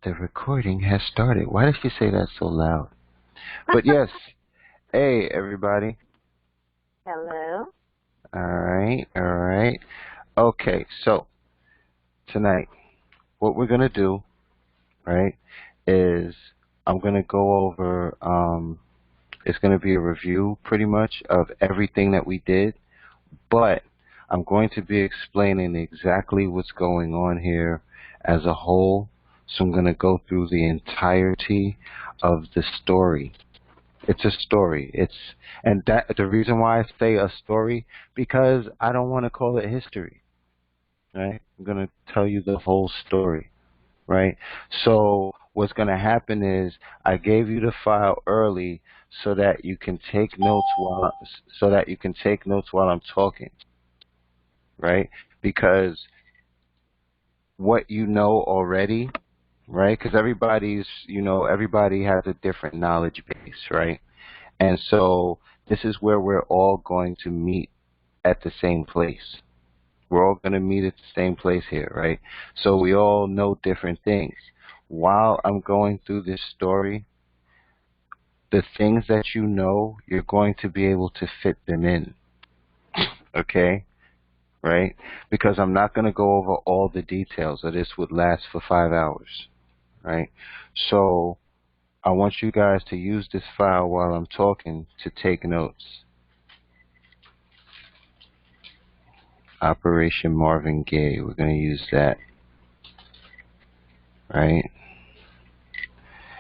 The recording has started. Why did she say that so loud? But yes, hey everybody. Hello. All right, all right. Okay, so tonight, what we're gonna do, right, is I'm gonna go over. It's gonna be a review, pretty much, of everything that we did, but I'm going to be explaining exactly what's going on here as a whole. So I'm gonna go through the entirety of the story. It's a story. And that the reason why I say a story, because I don't want to call it history. Right? I'm gonna tell you the whole story. Right? So what's gonna happen is I gave you the file early so that you can take notes while I'm talking. Right? Because what you know already, right? Because everybody has a different knowledge base, right? And so this is where we're all going to meet at the same place. We're all going to meet at the same place here, right? So we all know different things. While I'm going through this story, the things that you know, you're going to be able to fit them in, okay? Right? Because I'm not going to go over all the details, or this would last for 5 hours, right? So I want you guys to use this file while I'm talking to take notes. Operation Marvin Gaye, we're going to use that, right?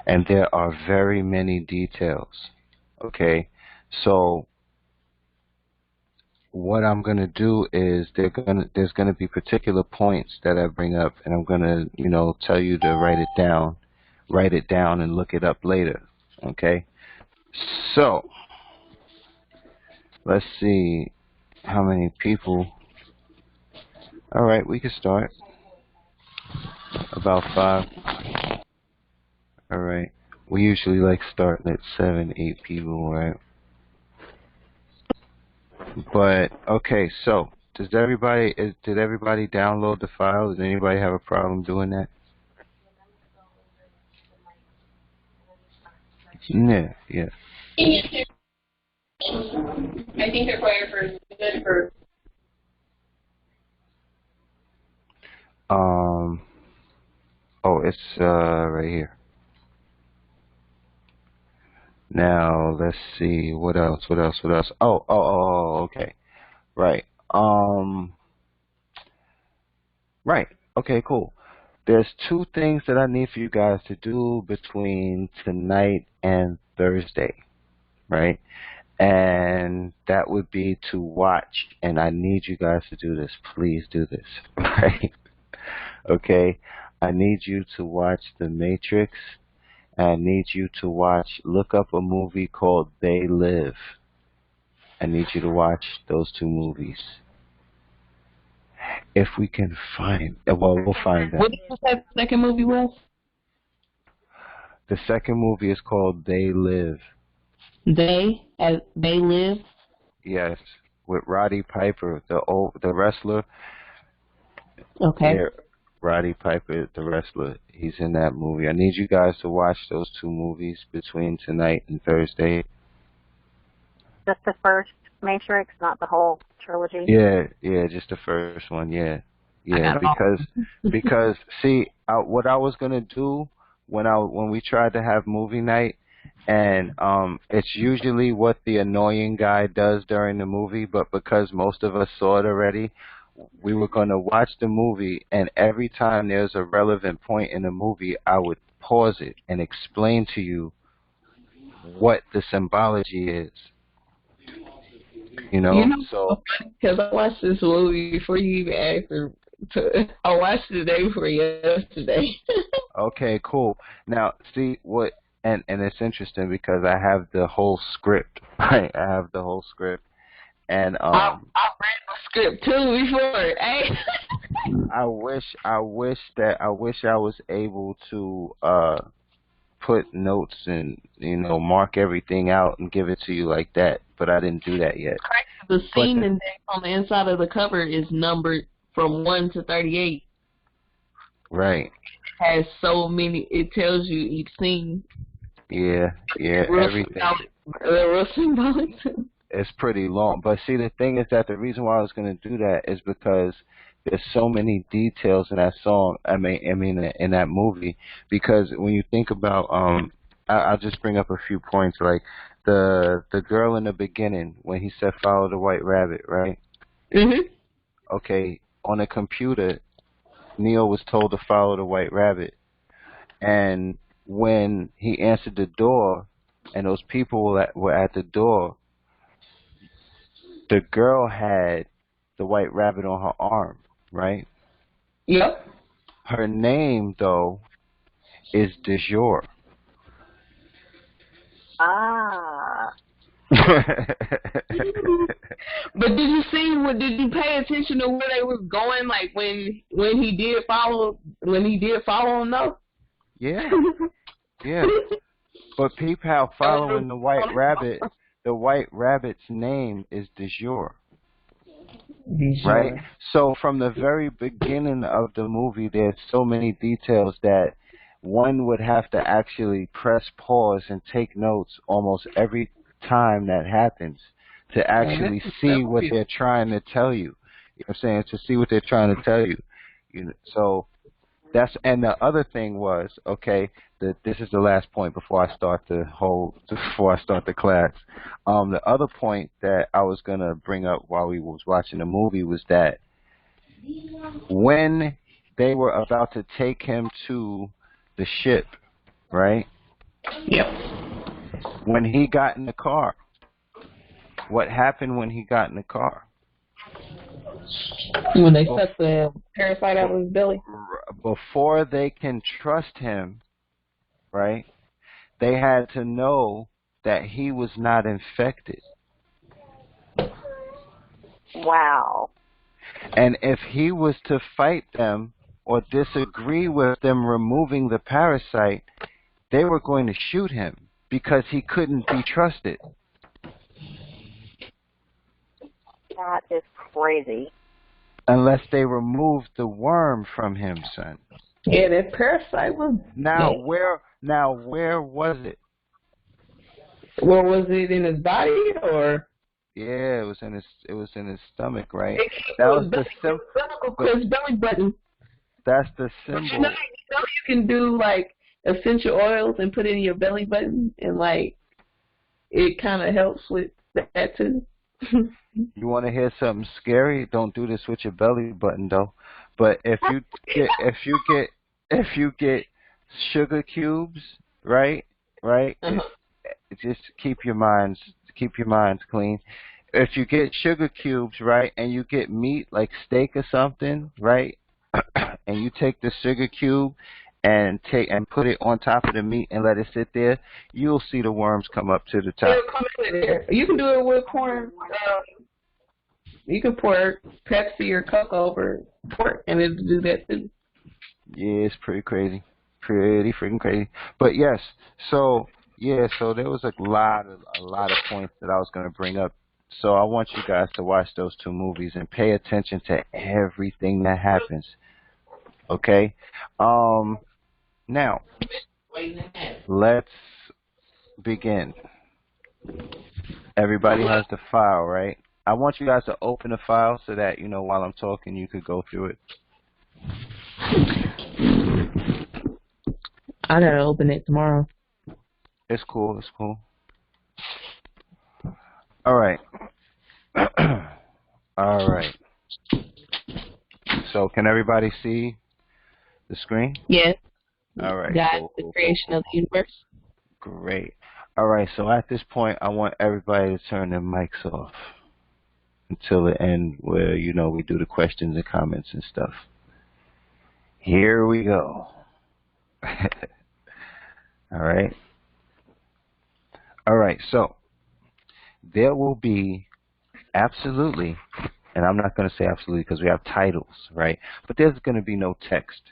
And there are very many details, okay? So what I'm going to do is there's going to be particular points that I bring up, and I'm going to, tell you to write it down and look it up later, okay? So let's see how many people. All right, we can start. About 5. All right. We usually like starting at 7, 8 people, right? But okay, so did everybody download the file? Does anybody have a problem doing that? Yeah, yeah. I think they're quiet for good for. Oh, it's right here. Now let's see what else. Oh, okay. Right. Right. Okay, cool. There's 2 things that I need for you guys to do between tonight and Thursday, right? And that would be to watch, and I need you guys to do this. Please do this, right? Okay? I need you to watch The Matrix. I need you to look up a movie called They Live. I need you to watch those 2 movies. If we can find, well, we'll find them. What was that second movie was? The second movie is called They Live. They Live. Yes, with Roddy Piper, the wrestler. Okay. Yeah, Roddy Piper, the wrestler. He's in that movie. I need you guys to watch those 2 movies between tonight and Thursday. Just the first Matrix, not the whole trilogy. Yeah, just the first one. Yeah, because see, what I was gonna do when we tried to have movie night, and it's usually what the annoying guy does during the movie, but because most of us saw it already, we were going to watch the movie, and every time there's a relevant point in the movie, I would pause it and explain to you what the symbology is. So because I watched this movie before you even asked. I watched it the day before yesterday. okay, cool. Now, see what, and it's interesting because I have the whole script. Right, I have the whole script, and I read the script too before. Hey. I wish I was able to put notes and mark everything out and give it to you like that, but I didn't do that yet. The scene index on the inside of the cover is numbered from 1 to 38. Right. has so many. It tells you each scene. Yeah, yeah, Real everything. real symbolic. It's pretty long. But see, the thing is that the reason why I was going to do that is because there's so many details in that song. I mean, in that movie. Because when you think about, I'll just bring up a few points. Like the girl in the beginning when he said follow the white rabbit, right? Mhm. Okay, on the computer, Neo was told to follow the white rabbit, and when he answered the door, and those people were at the door, the girl had the white rabbit on her arm, right? Yep. Her name, though, is De Jour. Ah. But did you see what? Did you pay attention to where they were going? Like when he did follow him, though. Yeah, yeah. But peep how following the white rabbit, the white rabbit's name is De Jour. Right? So from the very beginning of the movie, there's so many details that one would have to actually press pause and take notes almost every time that happens to actually see what they're trying to tell you. You know what I'm saying? To see what they're trying to tell you. So that's, and the other thing was, okay, this is the last point before I start the class. The other point that I was gonna bring up while we was watching the movie was that when they were about to take him to the ship, right? Yep. When he got in the car, what happened when he got in the car? When they suck the parasite out of his belly. Before they can trust him, right? They had to know that he was not infected. Wow. And if he was to fight them or disagree with them removing the parasite, they were going to shoot him because he couldn't be trusted. That is crazy. Unless they removed the worm from him, son. Yeah, that parasite was. Now where was it? Where was it, in his body or? Yeah, it was in his stomach, right? That was the his belly button. That's the symbol. But you can do like essential oils and put it in your belly button, and like it kind of helps with that too. You want to hear something scary? Don't do this with your belly button though. But if you get sugar cubes, right? Uh-huh. Just keep your minds clean. If you get sugar cubes, right, and you get meat like steak or something, right, and you take the sugar cube and put it on top of the meat and let it sit there, you'll see the worms come up to the top. It'll come in there. You can do it with corn. You can pour Pepsi or Coke over pork, and it'll do that too. Yeah, it's pretty crazy, pretty freaking crazy. But yes, so there was a lot of points that I was going to bring up. So I want you guys to watch those two movies and pay attention to everything that happens. Okay? Now, let's begin. Everybody has the file, right? I want you guys to open the file so that, while I'm talking, you could go through it. I gotta open it tomorrow. It's cool. All right. All right. So, can everybody see the screen? Yes. All right. God, the creation of the universe. Great. All right. So, at this point, I want everybody to turn their mics off until the end where, we do the questions and comments and stuff. Here we go. All right. All right. So, there will be absolutely, and I'm not going to say absolutely because we have titles, right? But there's going to be no text,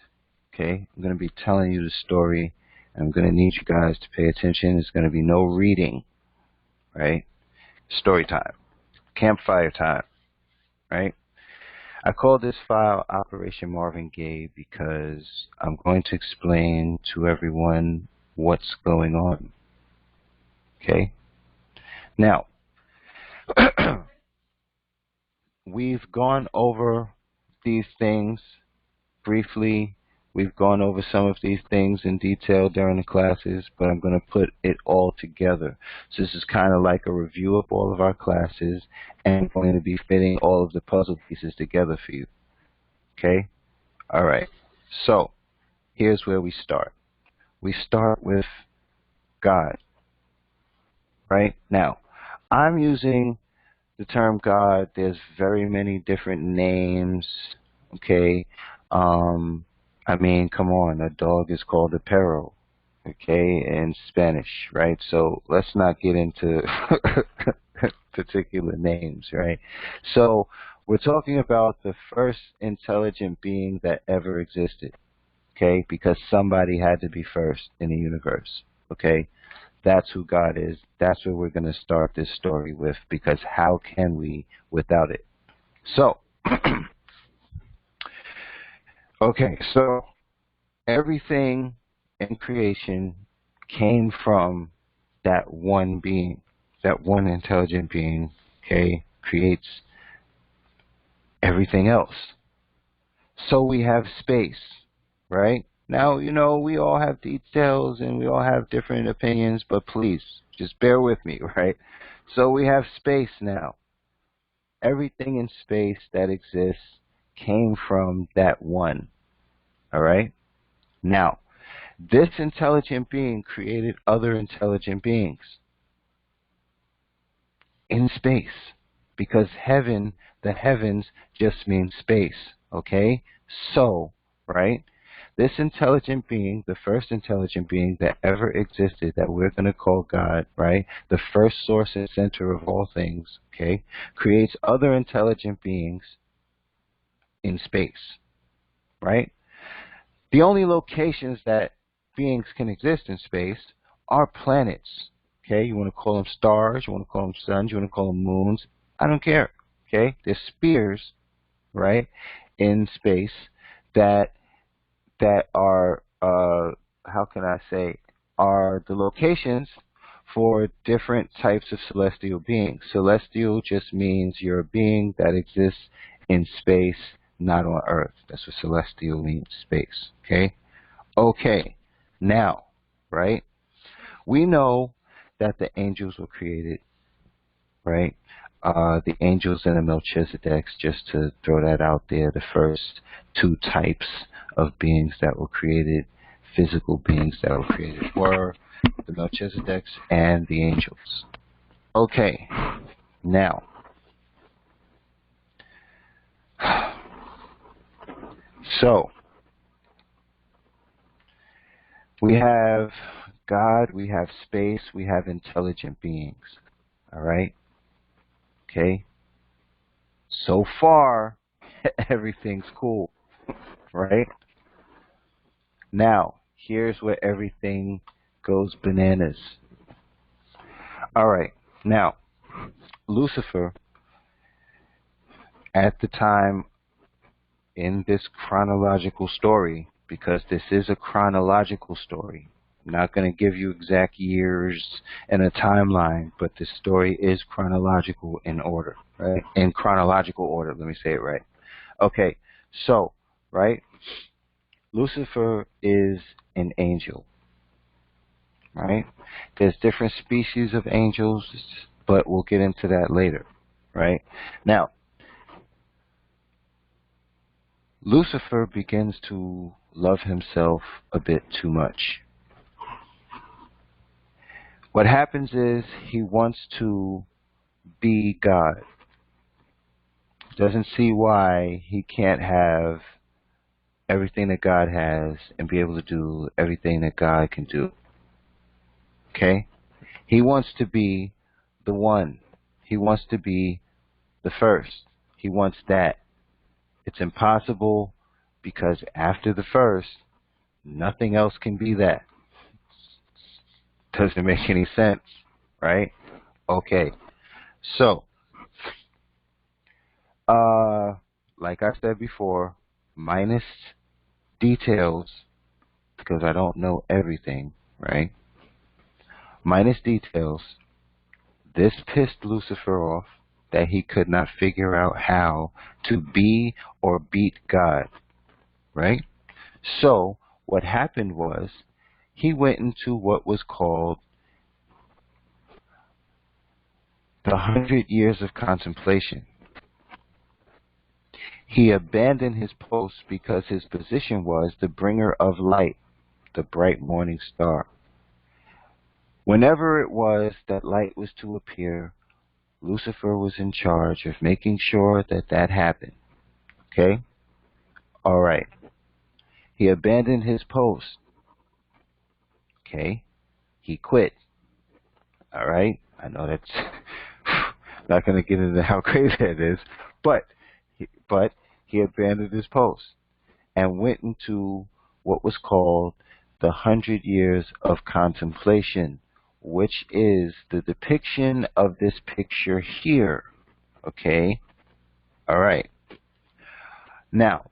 okay? I'm going to be telling you the story, and I'm going to need you guys to pay attention. There's going to be no reading, right? Story time. Campfire time, right? I call this file Operation Marvin Gaye because I'm going to explain to everyone what's going on. Okay? Now, we've gone over these things briefly. We've gone over some of these things in detail during the classes, but I'm going to put it all together. So this is kind of like a review of all of our classes, and I'm going to be fitting all of the puzzle pieces together for you. Okay? All right. So here's where we start. We start with God. Right? Now, I'm using the term God. There's very many different names. Okay? I mean, come on, a dog is called a perro, okay, in Spanish, right? So let's not get into particular names, right? So we're talking about the first intelligent being that ever existed, okay, because somebody had to be first in the universe, okay? That's who God is. That's where we're going to start this story with, because how can we without it? So, okay, so everything in creation came from that one being, that one intelligent being, okay, creates everything else. So we have space, right? Now, you know, we all have details and we all have different opinions, but please, just bear with me, right? So we have space now. Everything in space that exists came from that one, all right? Now, this intelligent being created other intelligent beings in space, because heaven, the heavens, just means space, okay? So, right, this intelligent being, the first intelligent being that ever existed, that we're going to call God, right, the first source and center of all things, okay, creates other intelligent beings in space, right? The only locations that beings can exist in space are planets. Okay, you want to call them stars, you want to call them suns, you want to call them moons. I don't care. Okay, they're spheres, right, in space that are how can I say, are the locations for different types of celestial beings. Celestial just means you're a being that exists in space, not on Earth. That's what celestial means, space. Okay? Okay. Now, right? We know that the angels were created, right? The angels and the Melchizedeks, just to throw that out there, the first two types of beings that were created, physical beings that were created, were the Melchizedeks and the angels. Okay, now, so we have God, we have space, we have intelligent beings. All right? Okay? So far, everything's cool, right? Now, here's where everything goes bananas. All right. Now, Lucifer, at the time in this chronological story, because this is a chronological story, I'm not going to give you exact years and a timeline, but this story is chronological in order, right? In chronological order, let me say it right. Okay, so, right, Lucifer is an angel, right? There's different species of angels, but we'll get into that later, right? Now, Lucifer begins to love himself a bit too much. What happens is he wants to be God. Doesn't see why he can't have everything that God has and be able to do everything that God can do. Okay? He wants to be the one. He wants to be the first. He wants that. It's impossible because after the first, nothing else can be that. Doesn't make any sense, right? Okay. So, like I said before, minus details, because I don't know everything, right? Minus details, this pissed Lucifer off that he could not figure out how to be or beat God, right? So what happened was he went into what was called the 100 years of contemplation. He abandoned his post because his position was the bringer of light, the bright morning star. Whenever it was that light was to appear, Lucifer was in charge of making sure that that happened. Okay? All right. He abandoned his post. Okay? He quit. All right? I know that's not going to get into how crazy that is, but he abandoned his post and went into what was called the 100 years of contemplation, which is the depiction of this picture here. Okay? All right. Now,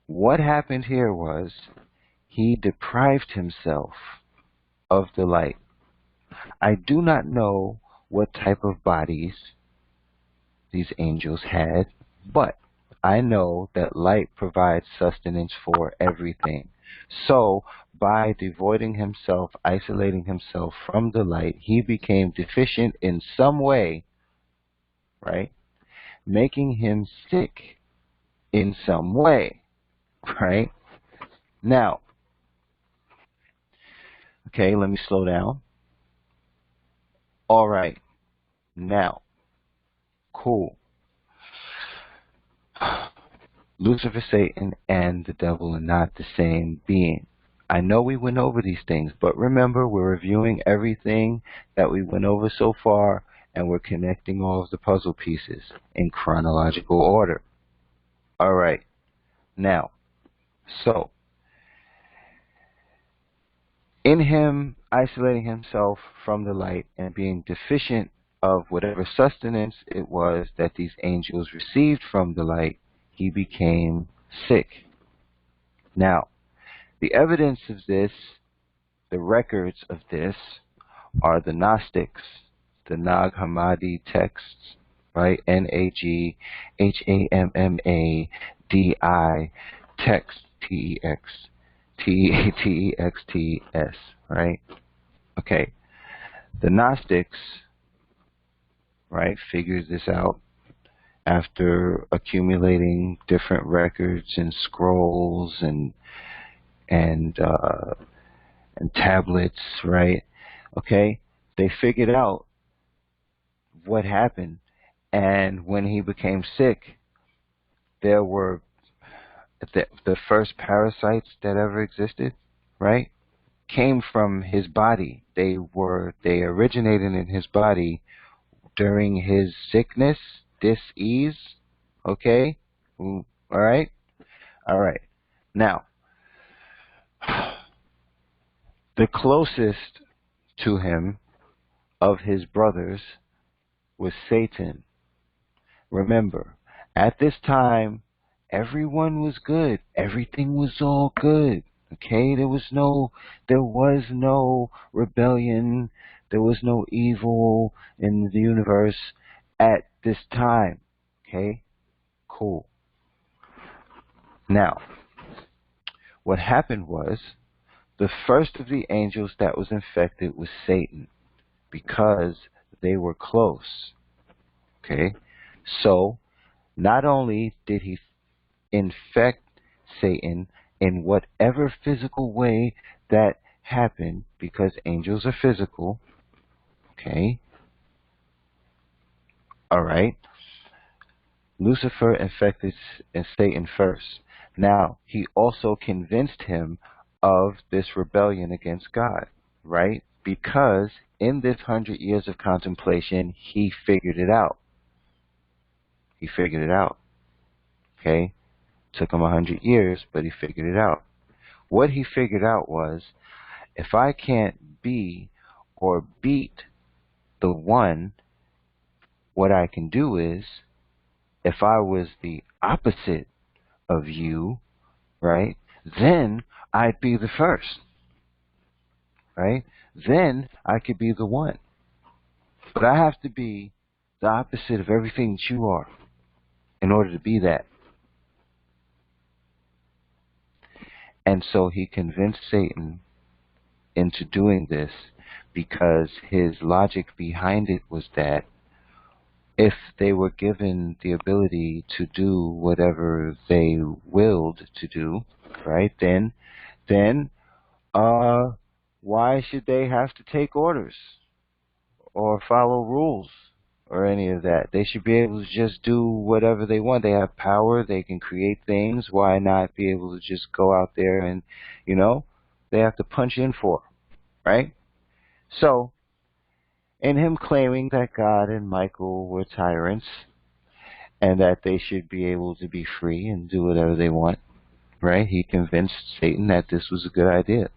what happened here was he deprived himself of the light. I do not know what type of bodies these angels had, but I know that light provides sustenance for everything. So, by devoiding himself, isolating himself from the light, he became deficient in some way, right? Making him sick in some way, right? Now, okay, let me slow down. All right, now, cool. Lucifer, Satan, and the devil are not the same being. I know we went over these things, but remember, we're reviewing everything that we went over so far, and we're connecting all of the puzzle pieces in chronological order. All right. Now, so, in him isolating himself from the light and being deficient of whatever sustenance it was that these angels received from the light, he became sick. Now, the evidence of this, the records of this, are the Gnostics, the Nag Hammadi texts, right? Naghamadi text, T-E-X, T-E-X-T-S, right? Okay. The Gnostics, right, figures this out after accumulating different records and scrolls and tablets, right? Okay, they figured out what happened, and when he became sick, there were the first parasites that ever existed, right? Came from his body. They originated in his body during his sickness, dis-ease. Okay, all right, all right. Now, the closest to him of his brothers was Satan. Remember, at this time, everyone was good. Everything was all good. Okay, there was no rebellion. There was no evil in the universe at this time. Okay, cool. Now, what happened was the first of the angels that was infected was Satan because they were close. Okay, so not only did he infect Satan in whatever physical way that happened, because angels are physical, okay? All right. Lucifer infected Satan first. Now, he also convinced him of this rebellion against God, right? Because in this 100 years of contemplation, he figured it out. He figured it out, okay? Took him 100 years, but he figured it out. What he figured out was, if I can't be or beat the one, what I can do is if I was the opposite of you, right, then I'd be the first, right? Then I could be the one. But I have to be the opposite of everything that you are in order to be that. And so he convinced Satan into doing this because his logic behind it was that if they were given the ability to do whatever they willed to do, right, then uh why should they have to take orders or follow rules or any of that? They should be able to just do whatever they want. They have power, they can create things. Why not be able to just go out there and, they have to punch in for, right? So, in him claiming that God and Michael were tyrants and that they should be able to be free and do whatever they want, right? He convinced Satan that this was a good idea.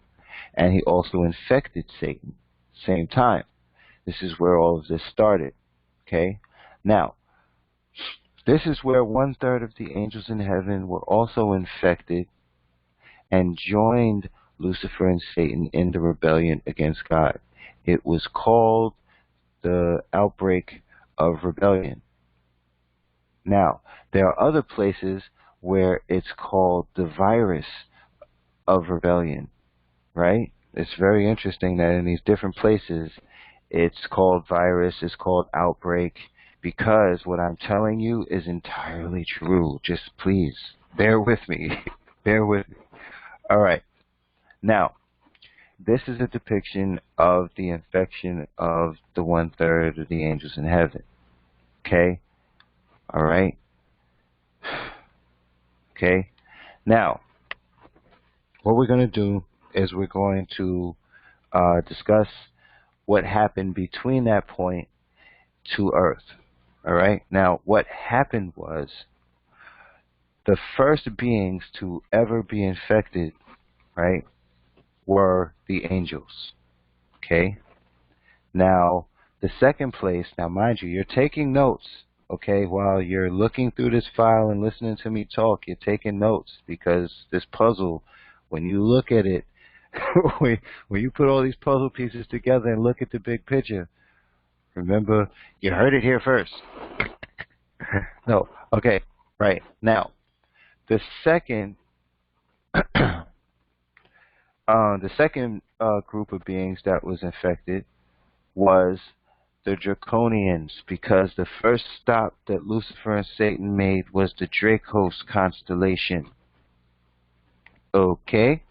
And he also infected Satan at the same time. This is where all of this started. Okay? Now, this is where 1/3 of the angels in heaven were also infected and joined Lucifer and Satan in the rebellion against God. It was called the outbreak of rebellion. Now, there are other places where it's called the virus of rebellion, right? It's very interesting that in these different places it's called virus, it's called outbreak, because what I'm telling you is entirely true. Just please, bear with me. Bear with me. All right. Now, this is a depiction of the infection of the 1/3 of the angels in heaven. Okay? All right? Okay? Now, what we're going to do is we're going to discuss what happened between that point to Earth. All right? Now, what happened was the first beings to ever be infected, right, were the angels. Okay? Now, the second place, now mind you, you're taking notes, okay, while you're looking through this file and listening to me talk, you're taking notes because this puzzle, when you look at it, when you put all these puzzle pieces together and look at the big picture, remember, you heard it here first. No, okay, right. Now, the second, group of beings that was infected was the Draconians, because the first stop that Lucifer and Satan made was the Dracos constellation. Okay?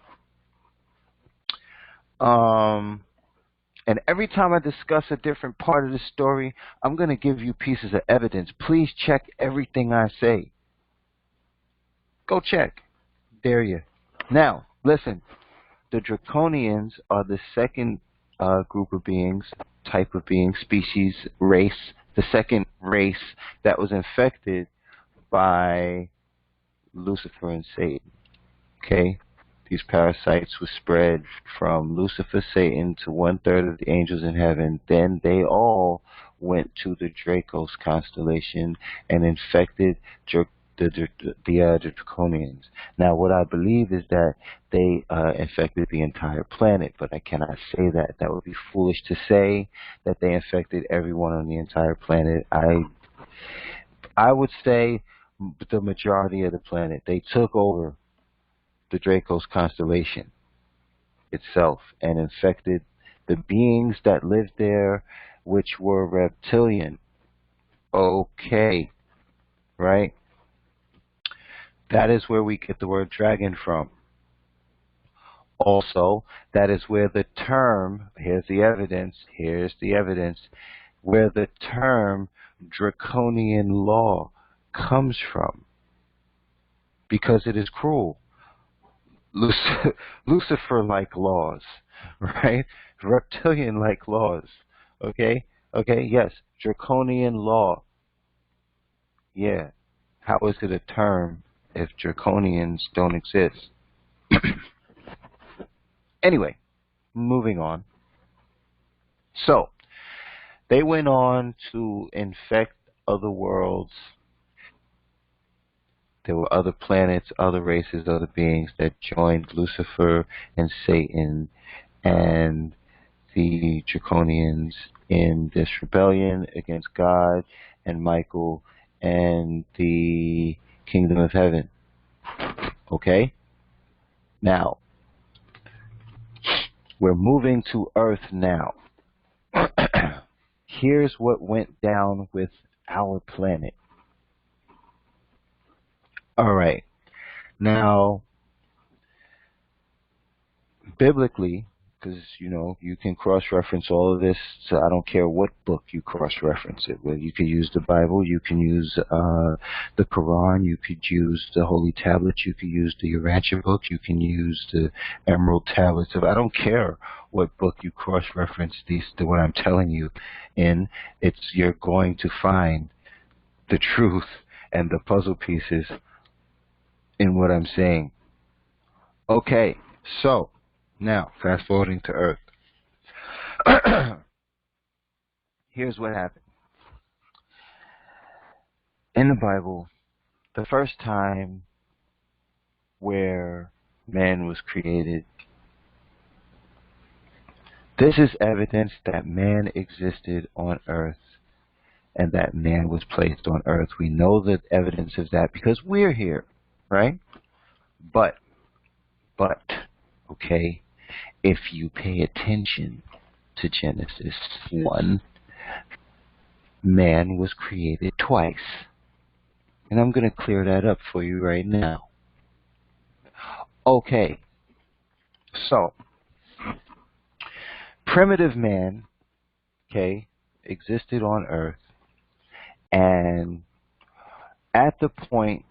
And every time I discuss a different part of the story, I'm going to give you pieces of evidence. Please check everything I say. Go check. Dare you. Now, listen. The Draconians are the second group of beings, type of being, species, race, the second race that was infected by Lucifer and Satan. Okay? These parasites were spread from Lucifer, Satan, to 1/3 of the angels in heaven. Then they all went to the Dracos constellation and infected the Draconians. Now, what I believe is that they infected the entire planet, but I cannot say that. That would be foolish to say that they infected everyone on the entire planet. I would say the majority of the planet. They took over the Dracos constellation itself and infected the beings that lived there, which were reptilian. Okay, right? That is where we get the word dragon from. Also, that is where the term, here's the evidence, where the term draconian law comes from. Because it is cruel. Lucifer-like laws, right? Reptilian-like laws, okay? Okay, yes, draconian law. Yeah. How is it a term if draconians don't exist? Anyway, moving on. So, they went on to infect other worlds There were other planets, other races, other beings that joined Lucifer and Satan and the Draconians in this rebellion against God and Michael and the kingdom of heaven. Okay? Now, we're moving to Earth now. Here's what went down with our planet. All right. Now, biblically, because you can cross-reference all of this, so I don't care what book you cross-reference it with. You can use the Bible, you can use the Quran, you could use the Holy Tablets, you could use the Urantia book, you can use the Emerald Tablets. I don't care what book you cross-reference what I'm telling you in. You're going to find the truth and the puzzle pieces in what I'm saying. Okay, so now fast forwarding to Earth. Here's what happened. In the Bible, the first time where man was created, this is evidence that man existed on Earth and that man was placed on Earth. We know the evidence of that because we're here, right? But, okay, if you pay attention to Genesis 1, man was created twice. And I'm going to clear that up for you right now. Okay, so primitive man, okay, existed on Earth, and at the point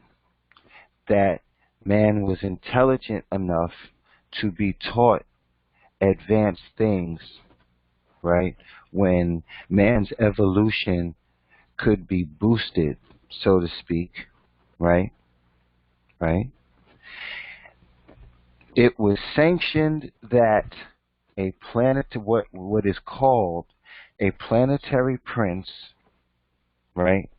that man was intelligent enough to be taught advanced things, right, when man's evolution could be boosted, so to speak, right, it was sanctioned that a planet, what is called a planetary prince, right?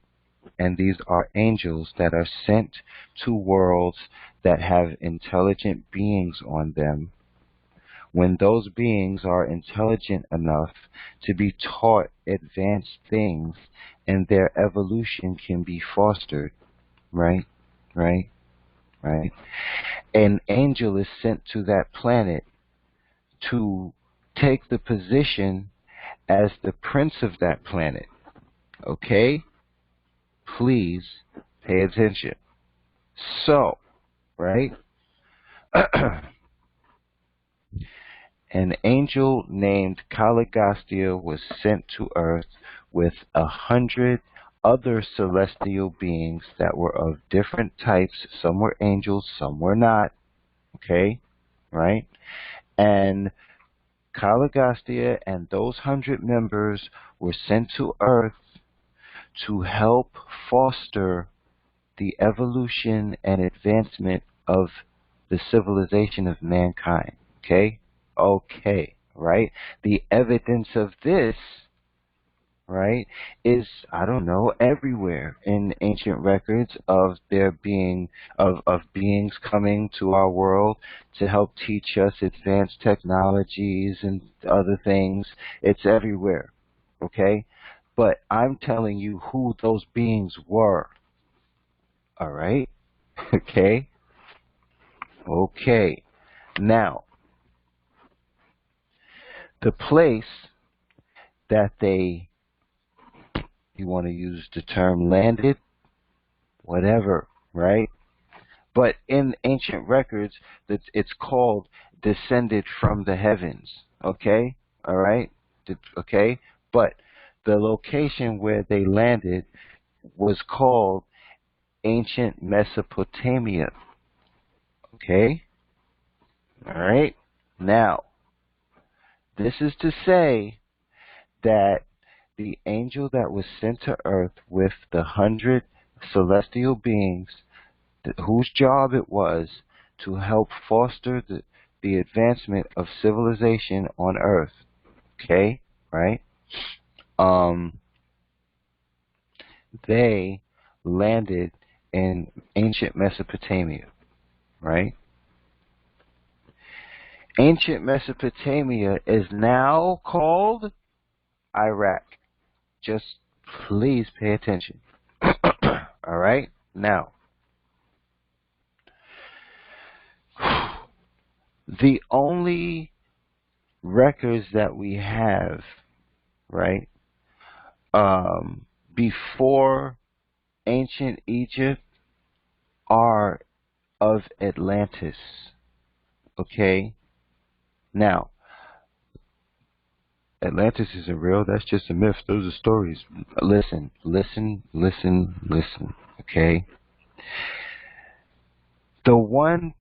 And these are angels that are sent to worlds that have intelligent beings on them. When those beings are intelligent enough to be taught advanced things and their evolution can be fostered, right? An angel is sent to that planet to take the position as the prince of that planet. Okay? Please pay attention. So, right? An angel named Caligostia was sent to Earth with 100 other celestial beings that were of different types. Some were angels, some were not. Okay? Right? And Caligostia and those 100 members were sent to Earth to help foster the evolution and advancement of the civilization of mankind. Okay? Okay, right? The evidence of this, right, is, I don't know, everywhere in ancient records of there being, of beings coming to our world to help teach us advanced technologies and other things. It's everywhere, okay? But I'm telling you who those beings were, all right? Okay? Okay. Now, the place that you want to use the term landed, whatever, right? But in ancient records, it's called descended from the heavens, okay? All right? Okay? But the location where they landed was called ancient Mesopotamia, okay? All right? Now, this is to say that the angel that was sent to Earth with the 100 celestial beings, whose job it was to help foster the advancement of civilization on Earth, okay, right? They landed in ancient Mesopotamia, right? Ancient Mesopotamia is now called Iraq. Just please pay attention. All right? Now, the only records that we have, right, before ancient Egypt are of Atlantis. Okay? Now, Atlantis isn't real. That's just a myth. Those are stories. Listen, listen, listen, listen. Okay? The one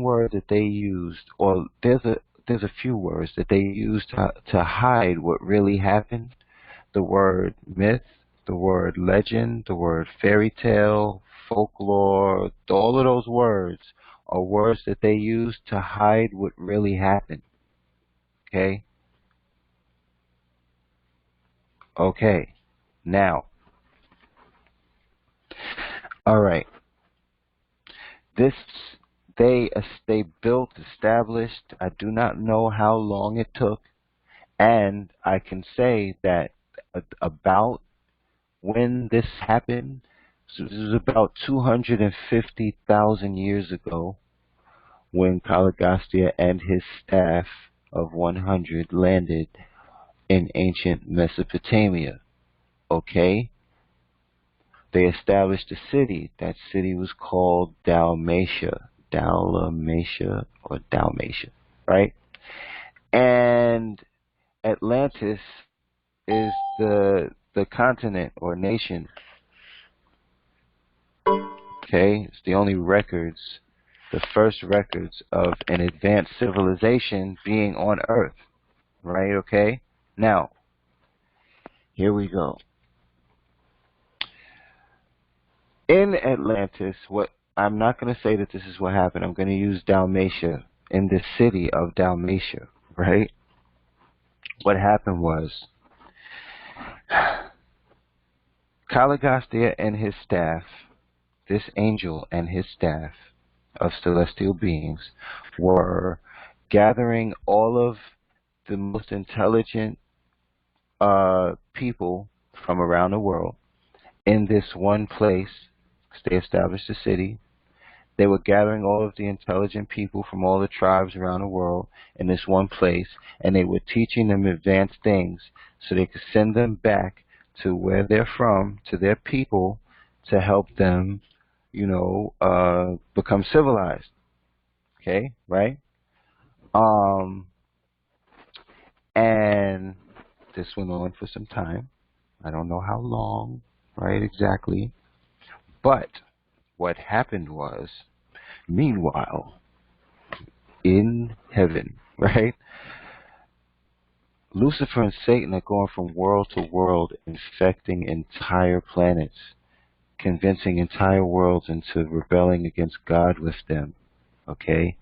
word that they used, or there's a few words that they used to hide what really happened. The word myth, the word legend, the word fairy tale, folklore, all of those words are words that they use to hide what really happened. Okay? Okay. Now, all right. This they built, established. I do not know how long it took, and I can say that about when this happened, so this is about 250,000 years ago, when Caligastia and his staff of 100 landed in ancient Mesopotamia. Okay? They established a city. That city was called Dalmatia. Dalmatia, right? And Atlantis is the continent or nation. Okay? It's the only records, the first records of an advanced civilization being on Earth. Right? Okay? Now, here we go. In Atlantis, what I'm not going to say that this is what happened. I'm going to use Dalmatia, in the city of Dalmatia, right? What happened was Caligastia and his staff, this angel and his staff of celestial beings, were gathering all of the most intelligent people from around the world in this one place. They established a city. They were gathering all of the intelligent people from all the tribes around the world in this one place, and they were teaching them advanced things so they could send them back to where they're from, to their people, to help them, become civilized. Okay, right? Um, and this went on for some time. I don't know how long, right, exactly. But what happened was, meanwhile, in heaven, right? Lucifer and Satan are going from world to world, infecting entire planets, convincing entire worlds into rebelling against God with them. Okay?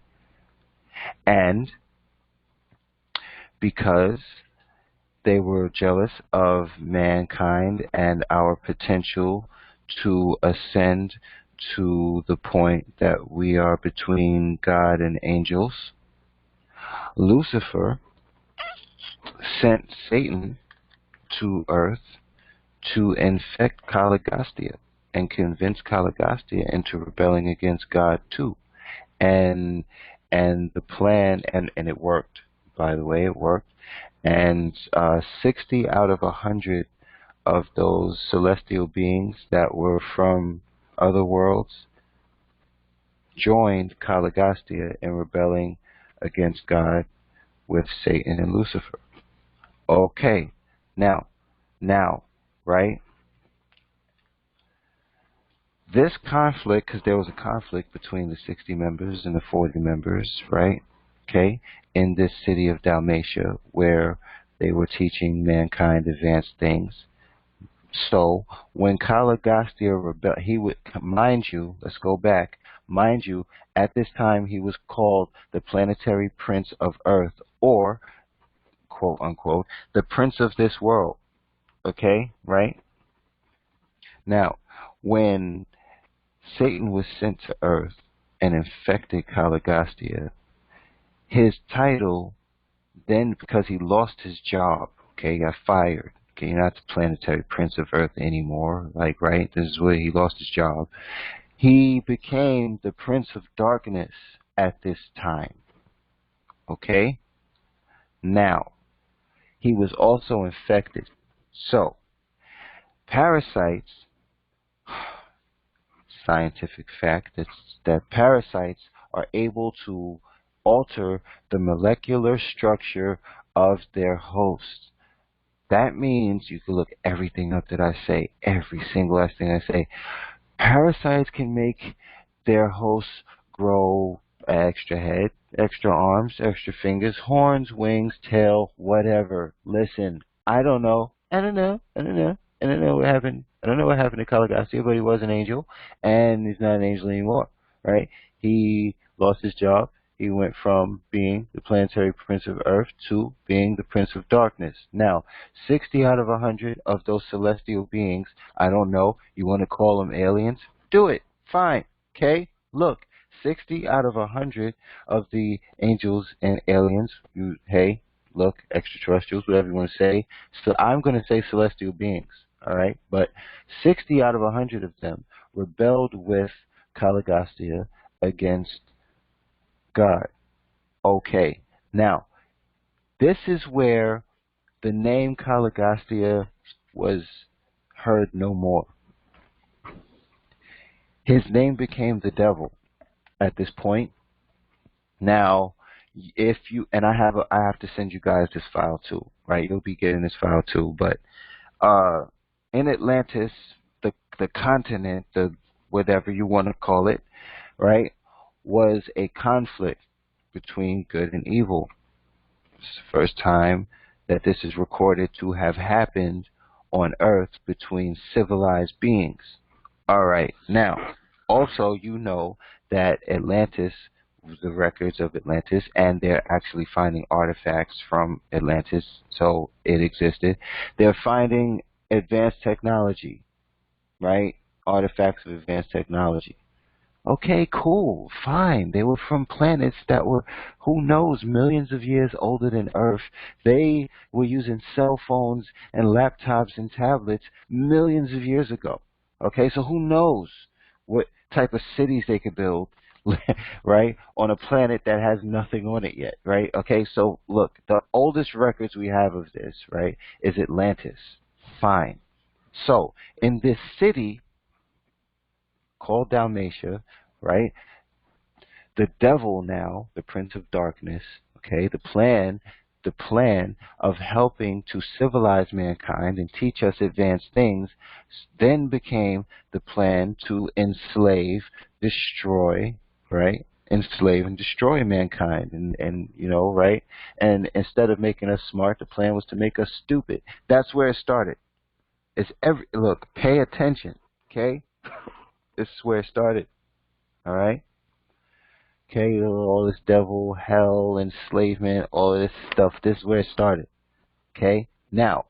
And because they were jealous of mankind and our potential to ascend to the point that we are between God and angels, Lucifer sent Satan to Earth to infect Caligastia and convince Caligastia into rebelling against God too. And the plan, and it worked, by the way, it worked. And 60 out of 100 of those celestial beings that were from other worlds joined Caligastia in rebelling against God with Satan and Lucifer. Okay, now, right? This conflict, because there was a conflict between the 60 members and the 40 members, right? Okay, in this city of Dalmatia, where they were teaching mankind advanced things. So when Caligastia rebelled, he would, mind you, let's go back, mind you, at this time he was called the planetary prince of Earth, or, quote unquote, the prince of this world. Okay, right? Now, when Satan was sent to Earth and infected Caligastia. His title then, because he lost his job, okay, he got fired. Okay, you're not the planetary prince of Earth anymore. Like, right? This is where he lost his job. He became the Prince of Darkness at this time. Okay? Now, he was also infected. So, parasites, scientific fact, that parasites are able to alter the molecular structure of their host. That means you can look everything up that I say, every single last thing I say. Parasites can make their hosts grow extra head, extra arms, extra fingers, horns, wings, tail, whatever. Listen, I don't know. I don't know. I don't know. I don't know what happened. I don't know what happened to Caligastia, but he was an angel, and he's not an angel anymore, right? He lost his job. He went from being the planetary prince of Earth to being the prince of darkness. Now, 60 out of 100 of those celestial beings, I don't know, you want to call them aliens? Do it. Fine. Okay? Look, 60 out of 100 of the angels and aliens, hey, look, extraterrestrials, whatever you want to say. So I'm going to say celestial beings, all right? But 60 out of 100 of them rebelled with Caligastia against God. Okay. Now, this is where the name Caligastia was heard no more. His name became the devil at this point. Now, if you, and I have to send you guys this file too, right? You'll be getting this file too. But in Atlantis, the continent, the whatever you want to call it, right, was a conflict between good and evil. It's the first time that this is recorded to have happened on Earth between civilized beings. All right. Now, also, you know that Atlantis, the records of Atlantis, and they're actually finding artifacts from Atlantis, so it existed. They're finding advanced technology, right? Artifacts of advanced technology. Okay, cool, fine. They were from planets that were, who knows, millions of years older than Earth. They were using cell phones and laptops and tablets millions of years ago. Okay, so who knows what type of cities they could build, right, on a planet that has nothing on it yet, right? Okay, so look, the oldest records we have of this, right, is Atlantis. Fine. So, in this city called Dalmatia, right? The devil now, the prince of darkness, okay, the plan of helping to civilize mankind and teach us advanced things then became the plan to enslave, destroy, right? Enslave and destroy mankind and you know, right? And instead of making us smart, the plan was to make us stupid. That's where it started. Look, pay attention, okay? This is where it started. All right? Okay, all this devil, hell, enslavement, all of this stuff, this is where it started. Okay? Now,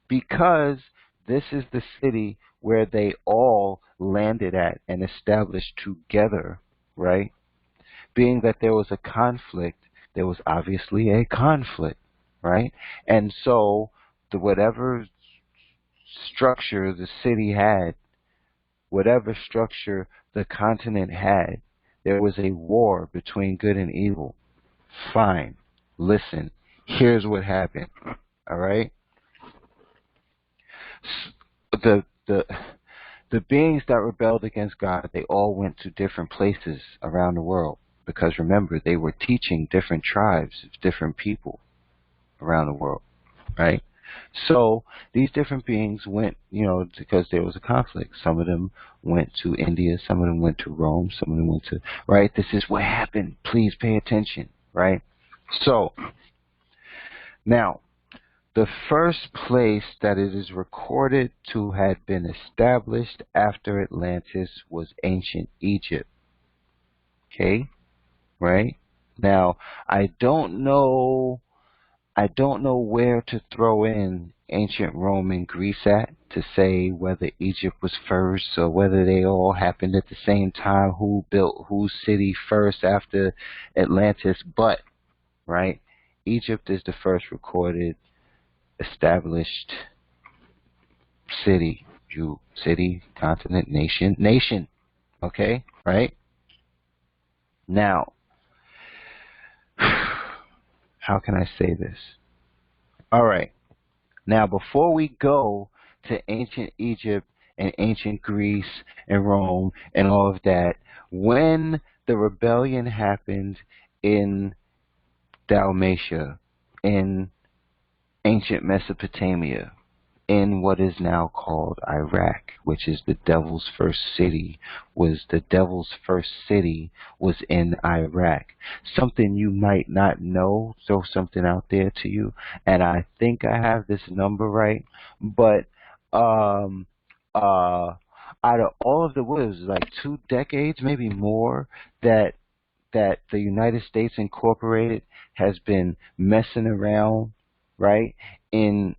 because this is the city where they all landed at and established together, right? Being that there was a conflict, there was obviously a conflict, right? And so, whatever structure the city had, whatever structure the continent had, there was a war between good and evil. Fine. Listen, here's what happened. All right? The the beings that rebelled against God, they all went to different places around the world because remember, they were teaching different tribes, different people around the world, right? So these different beings went, you know, because there was a conflict. Some of them went to India, some of them went to Rome, some of them went to, right? This is what happened. Please pay attention, right? So now, the first place that it is recorded to have been established after Atlantis was ancient Egypt. Okay? Right? Now, I don't know where to throw in ancient Rome and Greece at to say whether Egypt was first or whether they all happened at the same time, who built whose city first after Atlantis, but, right, Egypt is the first recorded established city, continent, nation, okay, right? Now, how can I say this? All right. Now, before we go to ancient Egypt and ancient Greece and Rome and all of that, when the rebellion happened in Dalmatia, in ancient Mesopotamia, in what is now called Iraq, which is the devil's first city, was in Iraq. Something you might not know, throw something out there to you, and I think I have this number right, but um out of all of the, what is it, like 2 decades, maybe more, that the United States Incorporated has been messing around, right, in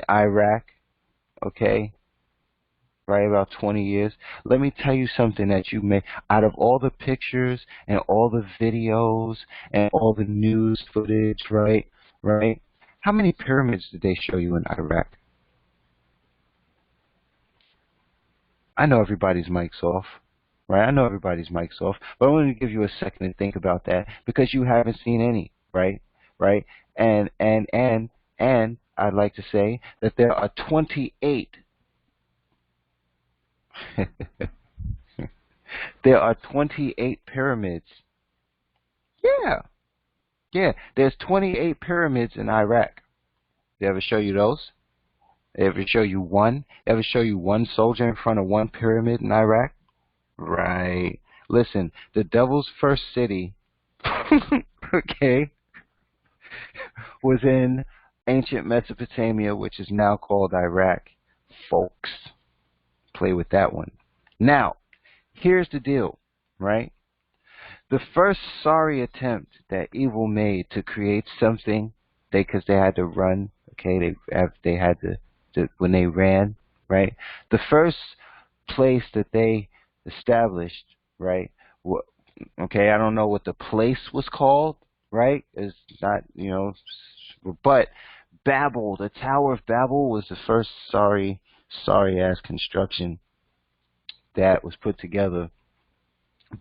Iraq, okay, right, about 20 years. Let me tell you something that you may, out of all the pictures and all the videos and all the news footage, right, how many pyramids did they show you in Iraq? I know everybody's mic's off. Right, I know everybody's mic's off, but I want to give you a second to think about that because you haven't seen any, right? Right? And I'd like to say that there are 28 there are 28 pyramids. Yeah. Yeah, there's 28 pyramids in Iraq. They ever show you those? They ever show you one? Ever show you one soldier in front of one pyramid in Iraq? Right. Listen, the devil's first city, okay, was in ancient Mesopotamia, which is now called Iraq. Folks, play with that one. Now, here's the deal, right? The first sorry attempt that evil made to create something, because they had to run, okay, they had to when they ran, right? The first place that they established, right? Okay, I don't know what the place was called, right? It's not, but Babel, the Tower of Babel, was the first sorry ass construction that was put together.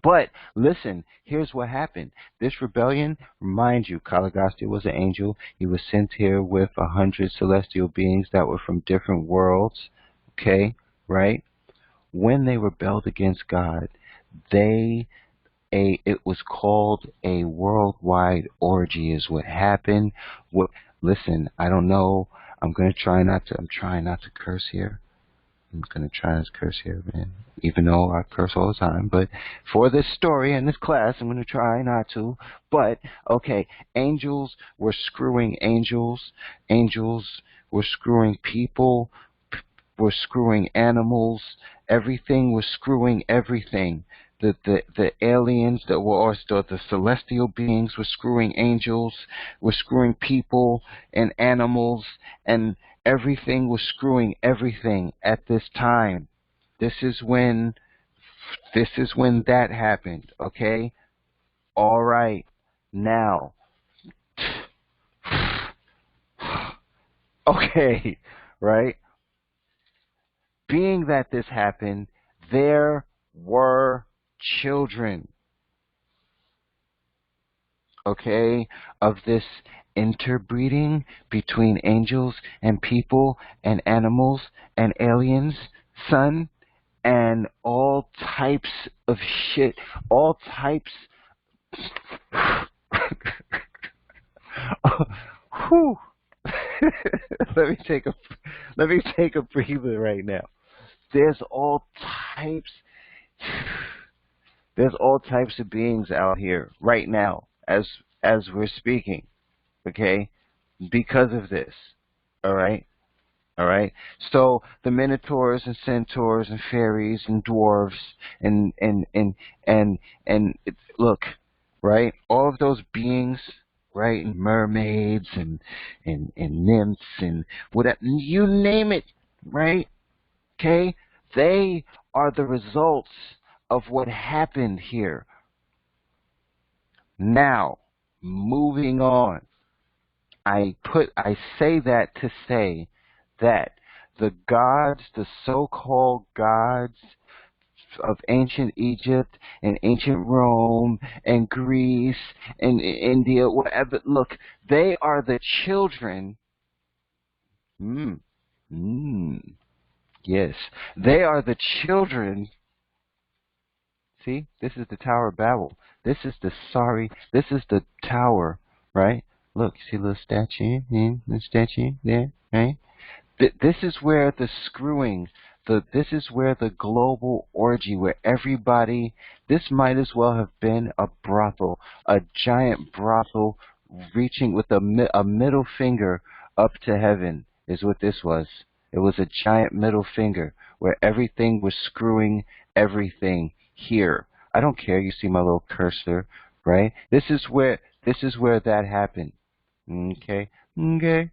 But listen, here's what happened. This rebellion, remind you, Kalagasti was an angel. He was sent here with 100 celestial beings that were from different worlds. Okay, right? When they rebelled against God, it was called a worldwide orgy is what happened. Listen, I don't know. I'm trying not to curse here. I'm going to try not to curse here, man. Even though I curse all the time. But for this story and this class, I'm going to try not to. But, okay, angels were screwing angels. Angels were screwing people. Were screwing animals. Everything was screwing everything. The aliens that were also the celestial beings were screwing angels, were screwing people and animals, and everything was screwing everything at this time. This is when that happened, okay? All right. Now, okay, right? Being that this happened, there were children, okay, of this interbreeding between angels and people and animals and aliens, son, and all types of shit, all types. Whew. let me take a breather right now. There's all types of beings out here right now as we're speaking, okay? Because of this. All right? All right. So the minotaurs and centaurs and fairies and dwarves and look, right? All of those beings right? And mermaids and nymphs and whatever, you name it, right? Okay? They are the results of what happened here. Now, moving on. I say that to say that the gods, the so-called gods of ancient Egypt and ancient Rome and Greece and India, whatever, look, they are the children. Mm, yes, they are the children. See, this is the Tower of Babel. This is the tower, right? Look, see a little statue, the statue there, right? This is where the screwing, this is where the global orgy, where everybody, this might as well have been a brothel, a giant brothel reaching with a middle finger up to heaven is what this was. It was a giant middle finger where everything was screwing everything here. I don't care. You see my little cursor, right? This is where that happened. Okay. Okay.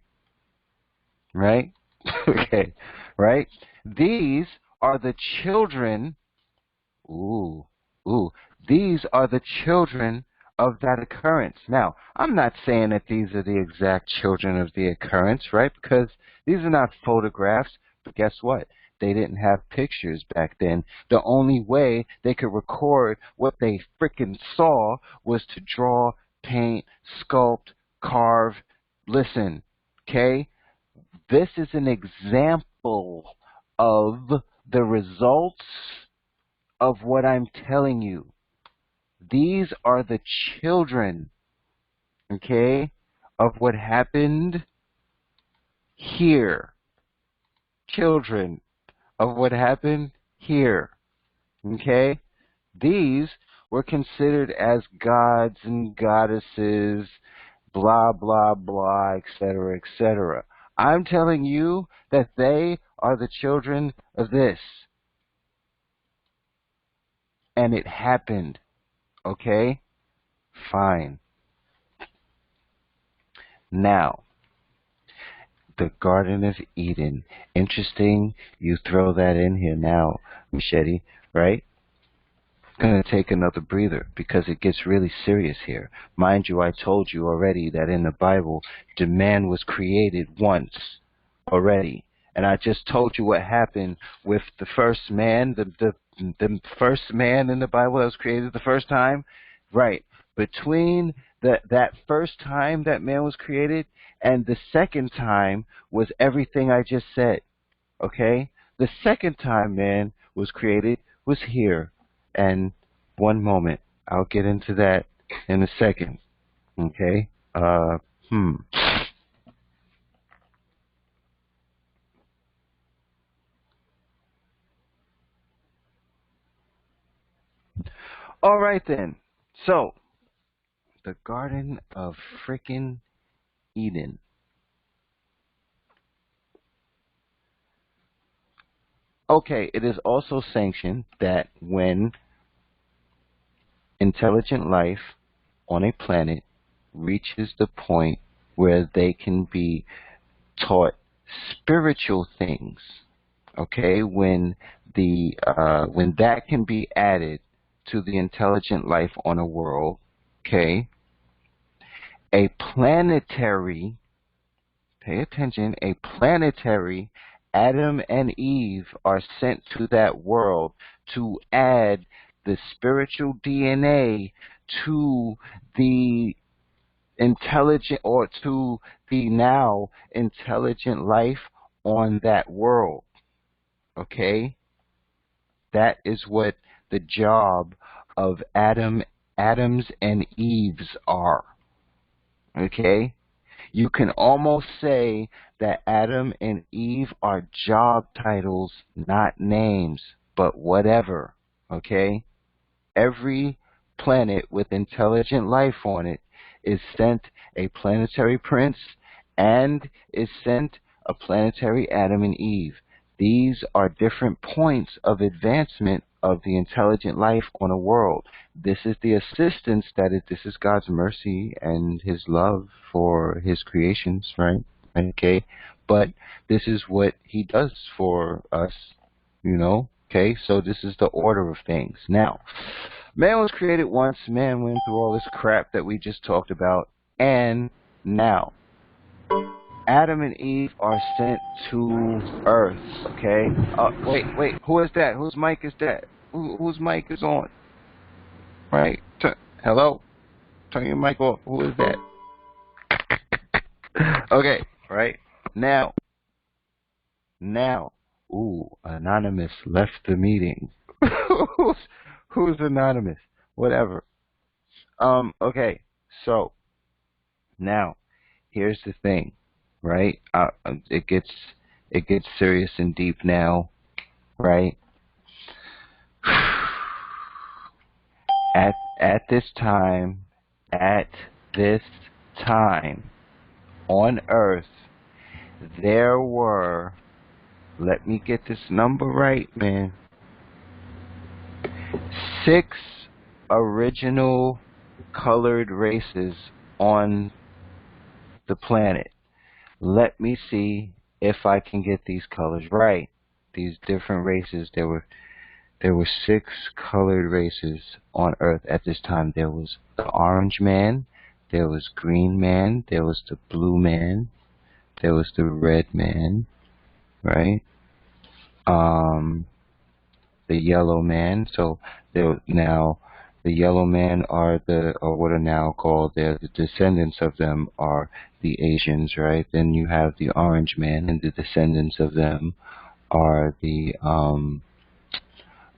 Right? Okay. Right? These are the children. Ooh. Ooh. These are the children of that occurrence. Now, I'm not saying that these are the exact children of the occurrence, right? Because these are not photographs. But guess what? They didn't have pictures back then. The only way they could record what they frickin' saw was to draw, paint, sculpt, carve. Listen, okay? This is an example of the results of what I'm telling you. These are the children, okay, of what happened here. Children of what happened here, okay? These were considered as gods and goddesses, blah, blah, blah, etc., etc. I'm telling you that they are the children of this. And it happened, okay? Fine. Now, the Garden of Eden. Interesting you throw that in here now, Machette, right? I'm going to take another breather because it gets really serious here. Mind you, I told you already that in the Bible, the man was created once already. And I just told you what happened with the first man, the first man in the Bible that was created the first time. Right. Between that first time that man was created and the second time was everything I just said. Okay? The second time man was created was here. And one moment, I'll get into that in a second. Okay? All right then. So, the Garden of frickin' Eden. Okay, it is also sanctioned that when intelligent life on a planet reaches the point where they can be taught spiritual things, okay, when that can be added to the intelligent life on a world, okay, a planetary, pay attention, a planetary Adam and Eve are sent to that world to add the spiritual DNA to the intelligent, or to the now intelligent life on that world. Okay? That is what the job of Adams and Eves are. Okay? You can almost say that Adam and Eve are job titles, not names, but whatever. Okay? Every planet with intelligent life on it is sent a planetary prince and is sent a planetary Adam and Eve. These are different points of advancement of the intelligent life on a world. This is the assistance this is God's mercy and his love for his creations, right? Okay. But this is what he does for us, okay? So this is the order of things. Now, man was created once, man went through all this crap that we just talked about, and now Adam and Eve are sent to Earth, okay? Wait, who is that? Whose mic is that? Whose mic is on? Right? Hello? Turn your mic off. Who is that? Okay, right? Now, Anonymous left the meeting. who's Anonymous? Whatever. Okay, so, now, here's the thing, right? It gets serious and deep now, right? At this time on Earth, there were, let me get this number right, man, 6 original colored races on the planet. Let me see if I can get these colors right. These different races, there were 6 colored races on Earth at this time. There was the orange man, there was green man, there was the blue man, there was the red man, right? The yellow man. So now the yellow man are what are now called the descendants of them are the Asians, right? Then you have the orange man, and the descendants of them are the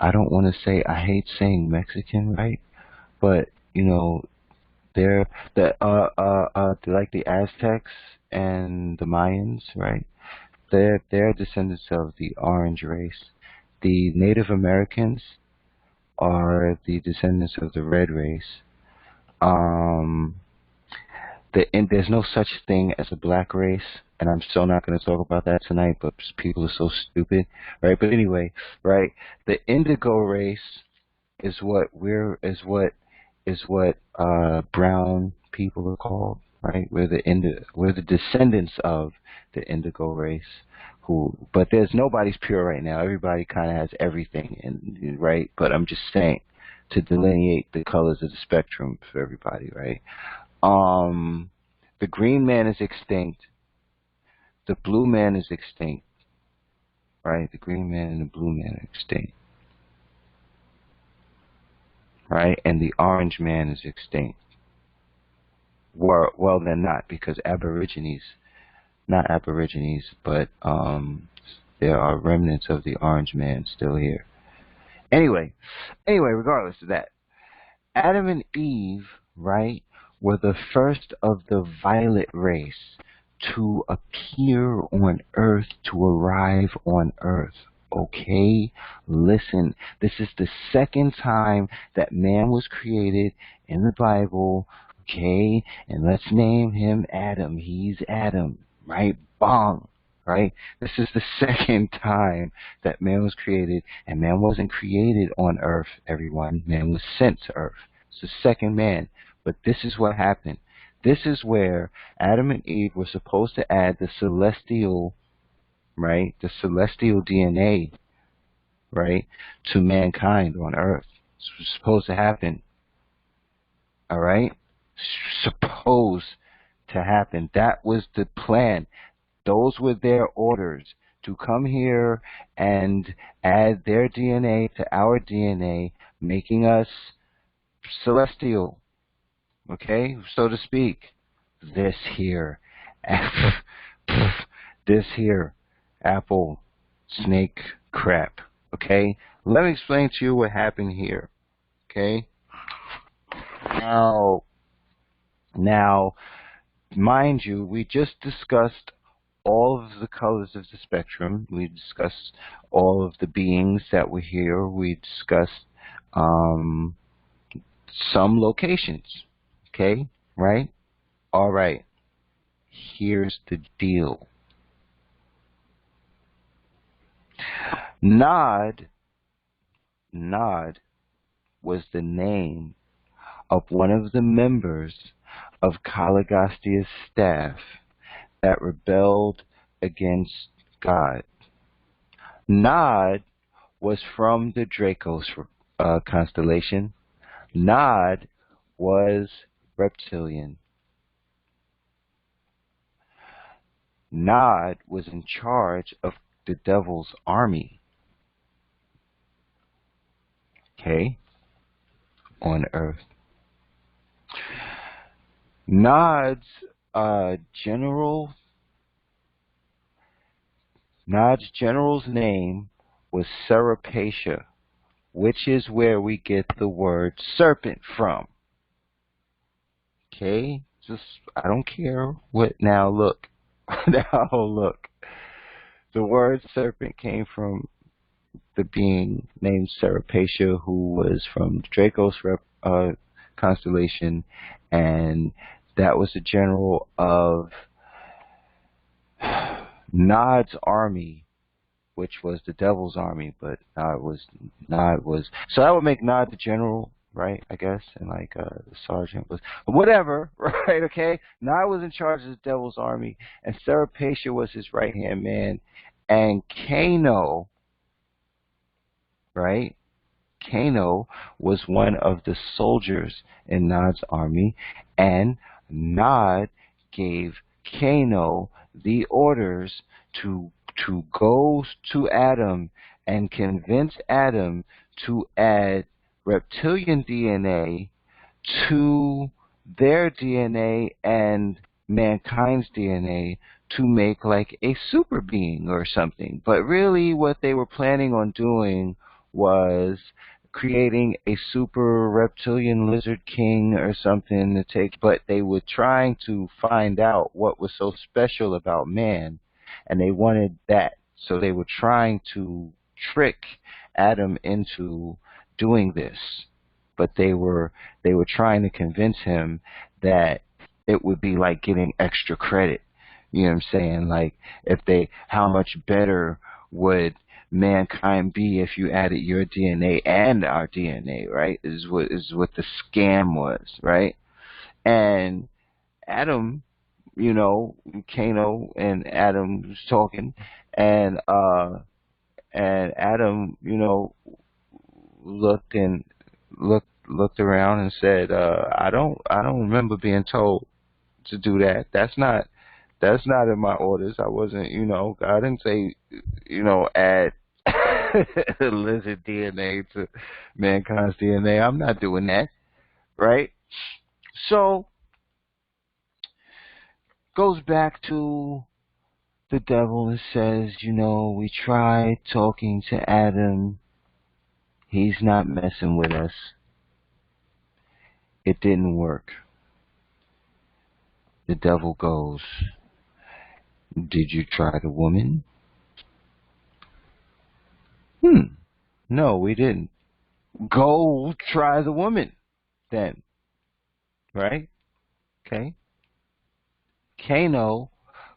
I don't want to say, I hate saying Mexican, right? But they're like the Aztecs and the Mayans, right? They're descendants of the orange race. The Native Americans are the descendants of the red race. And there's no such thing as a black race, and I'm still not going to talk about that tonight, but people are so stupid, right? But anyway, right? The indigo race is what brown people are called, right? We're the descendants of the indigo race, but nobody's pure right now. Everybody kind of has everything, right? But I'm just saying to delineate the colors of the spectrum for everybody, right? The green man is extinct. The blue man is extinct, right? The green man and the blue man are extinct, right? And the orange man is extinct. Well, they're not, because not Aborigines, but there are remnants of the orange man still here. Anyway, regardless of that, Adam and Eve, right, were the first of the violet race to appear on Earth, to arrive on Earth. Okay? Listen, this is the second time that man was created in the Bible, okay? And let's name him Adam. He's Adam, right? Bong. Right? This is the second time that man was created, and man wasn't created on Earth, everyone. Man was sent to Earth. It's the second man. But this is what happened. This is where Adam and Eve were supposed to add the celestial, right? The celestial DNA, right? To mankind on Earth. It's supposed to happen. All right? Supposed to happen. That was the plan. Those were their orders, to come here and add their DNA to our DNA, making us celestial, okay, so to speak. This here apple snake crap, okay? Let me explain to you what happened here, okay? Now, mind you, we just discussed all of the colors of the spectrum. We discussed all of the beings that were here. We discussed some locations. Okay? Right? All right. Here's the deal. Nod, Nod was the name of one of the members of Kalagastia's staff that rebelled against God. Nod was from the Dracos constellation. Nod was reptilian. Nod was in charge of the devil's army, okay, on Earth. Nod's general, Nod's general's name was Serapacia, which is where we get the word serpent from. Okay, just I don't care what. Now look, now look. The word serpent came from the being named Serapacia, who was from Draco's constellation, and that was the general of Nod's army, which was the devil's army, but Nod was so that would make Nod the general, right? I guess, and like the sergeant was whatever, right? Okay, Nod was in charge of the devil's army, and Serapacia was his right hand man, and Kano, right? Kano was one of the soldiers in Nod's army, and Nod gave Kano the orders to go to Adam and convince Adam to add reptilian DNA to their DNA and mankind's DNA to make like a super being or something. But really what they were planning on doing was creating a super reptilian lizard king or something to take, but they were trying to find out what was so special about man, and they wanted that. So they were trying to trick Adam into doing this, but they were trying to convince him that it would be like getting extra credit. You know what I'm saying? Like how much better would mankind be if you added your DNA and our DNA, right? Is what the scam was, right? And Adam, Kano and Adam was talking, and Adam, looked and looked around and said, I don't remember being told to do that. That's not in my orders. I wasn't, I didn't say, add lizard DNA to mankind's DNA. I'm not doing that, right? So, goes back to the devil and says, we tried talking to Adam. He's not messing with us. It didn't work. The devil goes, did you try the woman? No, we didn't. Go try the woman then. Right? Okay. Kano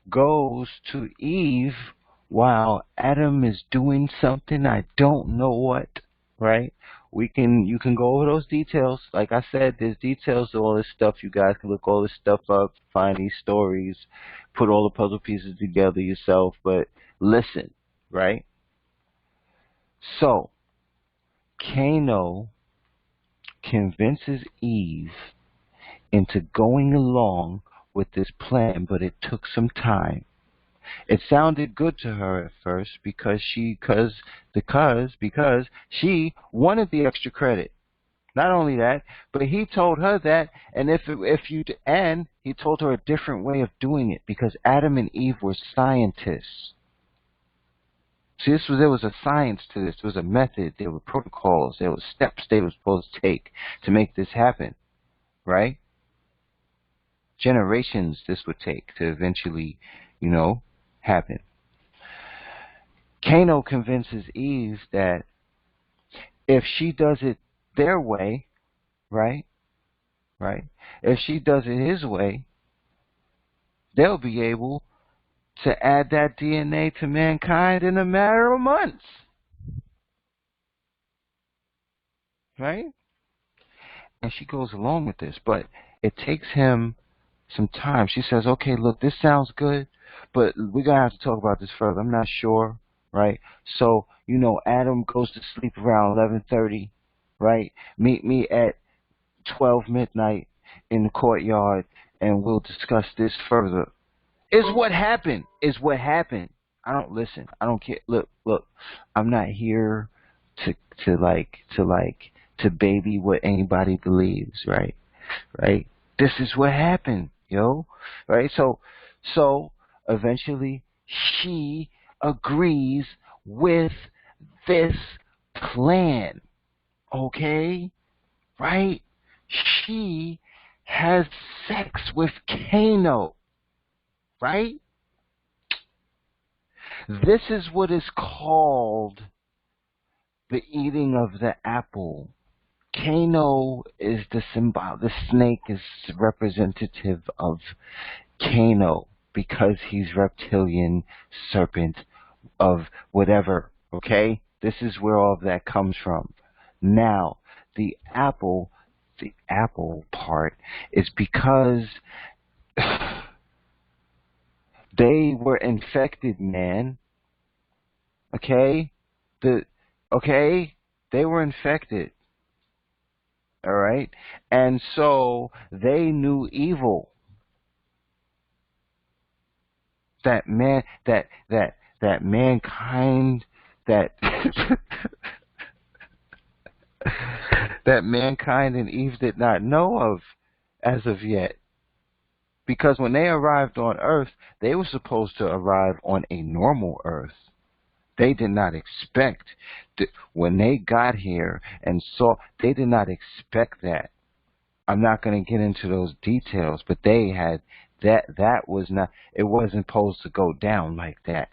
goes to Eve while Adam is doing something, I don't know what, right? You can go over those details. Like I said, there's details to all this stuff. You guys can look all this stuff up, find these stories, put all the puzzle pieces together yourself, but listen, right? So, Kano convinces Eve into going along with this plan, but it took some time. It sounded good to her at first because she wanted the extra credit. Not only that, but he told her that, and he told her a different way of doing it because Adam and Eve were scientists. See, there was a science to this. There was a method. There were protocols. There were steps they were supposed to take to make this happen, right? Generations this would take to eventually, happen. Kano convinces Eve that if she does it their way, right? If she does it his way, they'll be able to add that DNA to mankind in a matter of months. right? And she goes along with this, but it takes him some time. She says, okay, look, this sounds good, but we're going to have to talk about this further. I'm not sure, right? So, Adam goes to sleep around 11:30, right? Meet me at 12 midnight in the courtyard, and we'll discuss this further. Is what happened. Is what happened. I don't listen. I don't care. Look. I'm not here to to baby what anybody believes, right? Right? This is what happened, yo. Right? So eventually she agrees with this plan. Okay? Right? She has sex with Kano, right? This is what is called the eating of the apple. Kano is the symbol. The snake is representative of Kano because he's reptilian, serpent of whatever. Okay, this is where all of that comes from. Now, the apple part is because they were infected, man. Okay? Okay? They were infected. All right? And so they knew evil. That mankind that that mankind and Eve did not know of as of yet. Because when they arrived on Earth, they were supposed to arrive on a normal Earth. They did not expect when they got here and saw. They did not expect that. I'm not going to get into those details, but they had that. That was not. It wasn't supposed to go down like that.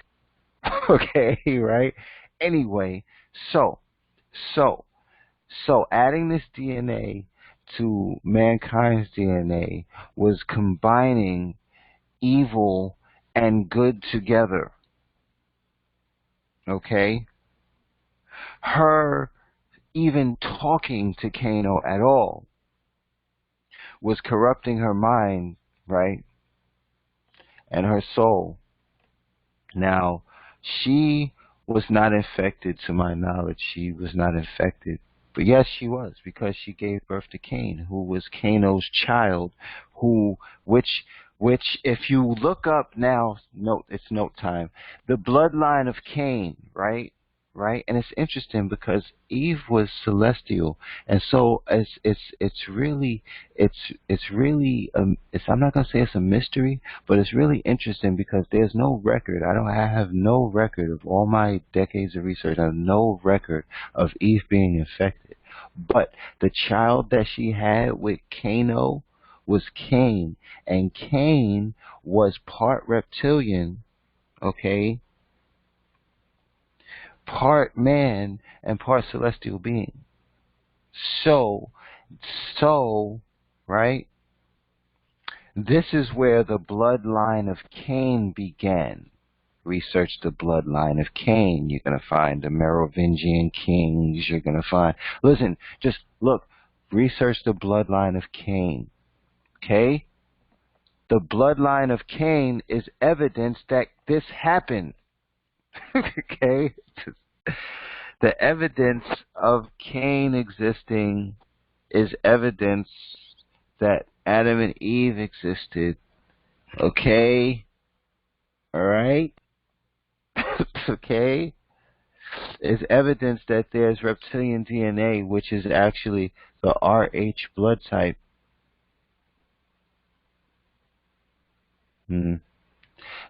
Okay, right? Anyway, so so adding this DNA to mankind's DNA was combining evil and good together. Okay? Her even talking to Kano at all was corrupting her mind, right? And her soul. Now, she was not infected, to my knowledge. She was not infected. But yes, she was, because she gave birth to Cain, who was Kano's child, which if you look up now, it's note time, the bloodline of Cain, right? Right? And it's interesting because Eve was celestial, and so it's really I'm not gonna say it's a mystery, but it's really interesting because there's no record. I have no record of all my decades of research. I have no record of Eve being infected. But the child that she had with Kano was Cain, and Cain was part reptilian, okay, part man and part celestial being. So, right? This is where the bloodline of Cain began. Research the bloodline of Cain. You're going to find the Merovingian kings. You're going to find, listen, just look, research the bloodline of Cain. Okay? The bloodline of Cain is evidence that this happened. Okay? The evidence of Cain existing is evidence that Adam and Eve existed. Okay? Alright? Okay? Is evidence that there's reptilian DNA, which is actually the RH blood type. I'm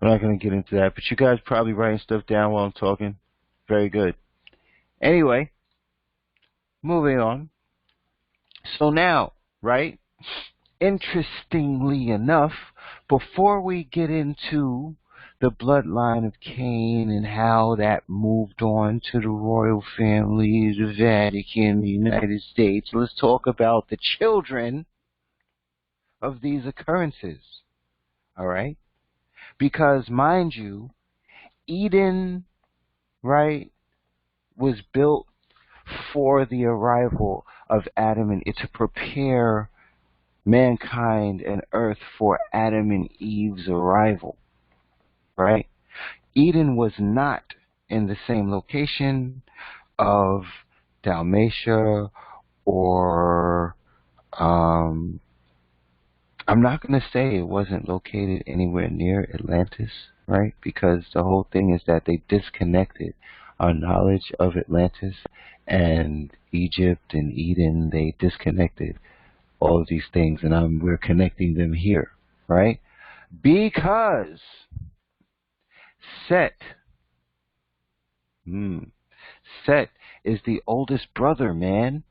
not going to get into that, but you guys probably writing stuff down while I'm talking. Very good. Anyway, moving on. So now, right? Interestingly enough, before we get into the bloodline of Cain and how that moved on to the royal family, the Vatican, the United States, let's talk about the children of these occurrences. All right? Because, mind you, Eden, right, was built for the arrival of Adam and to prepare mankind and earth for Adam and Eve's arrival, right? Eden was not in the same location of Dalmatia or I'm not going to say it wasn't located anywhere near Atlantis, right? Because the whole thing is that they disconnected our knowledge of Atlantis and Egypt and Eden. They disconnected all of these things, and we're connecting them here, right? Because Set, Set is the oldest brother, man.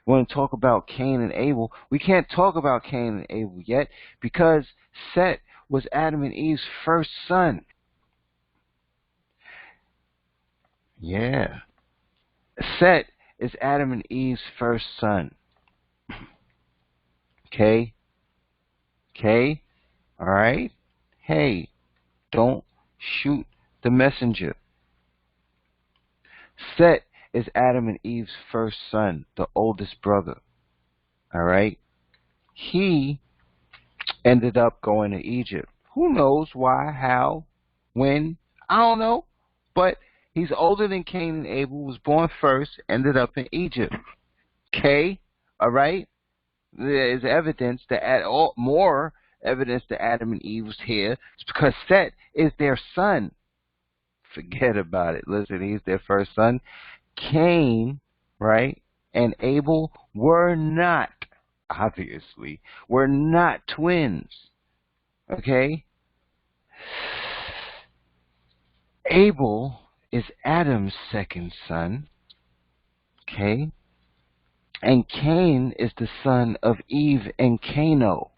We want to talk about Cain and Abel. We can't talk about Cain and Abel yet because Set was Adam and Eve's first son. Yeah. Set is Adam and Eve's first son. Okay? Okay? Alright? Hey, don't shoot the messenger. Set is Adam and Eve's first son, the oldest brother. Alright? He ended up going to Egypt. Who knows why, how, when? I don't know. But he's older than Cain and Abel, was born first, ended up in Egypt. Okay? Alright? There is evidence that more evidence that Adam and Eve was here. It's because Set is their son. Forget about it. Listen, he's their first son. Cain, right, and Abel were not, obviously, were not twins. Okay? Abel is Adam's second son. Okay? And Cain is the son of Eve and Cano,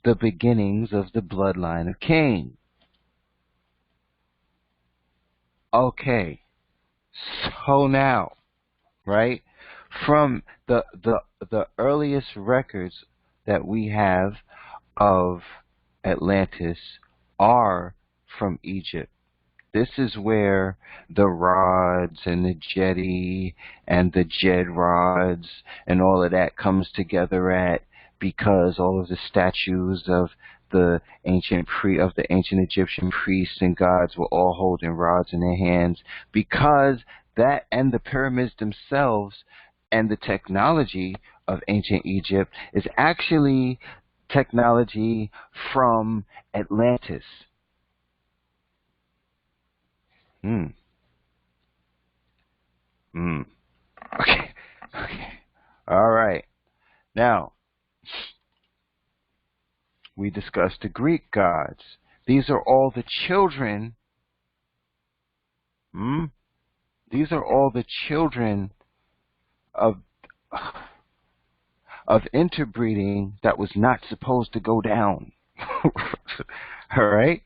the beginnings of the bloodline of Cain. Okay, so now, right, from the earliest records that we have of Atlantis are from Egypt. This is where the rods and the jetty and the jed rods and all of that comes together at, because all of the statues of the ancient Egyptian priests and gods were all holding rods in their hands, because that and the pyramids themselves and the technology of ancient Egypt is actually technology from Atlantis. Okay. Okay. All right. Now, we discussed the Greek gods. These are all the children. These are all the children of interbreeding that was not supposed to go down. All right?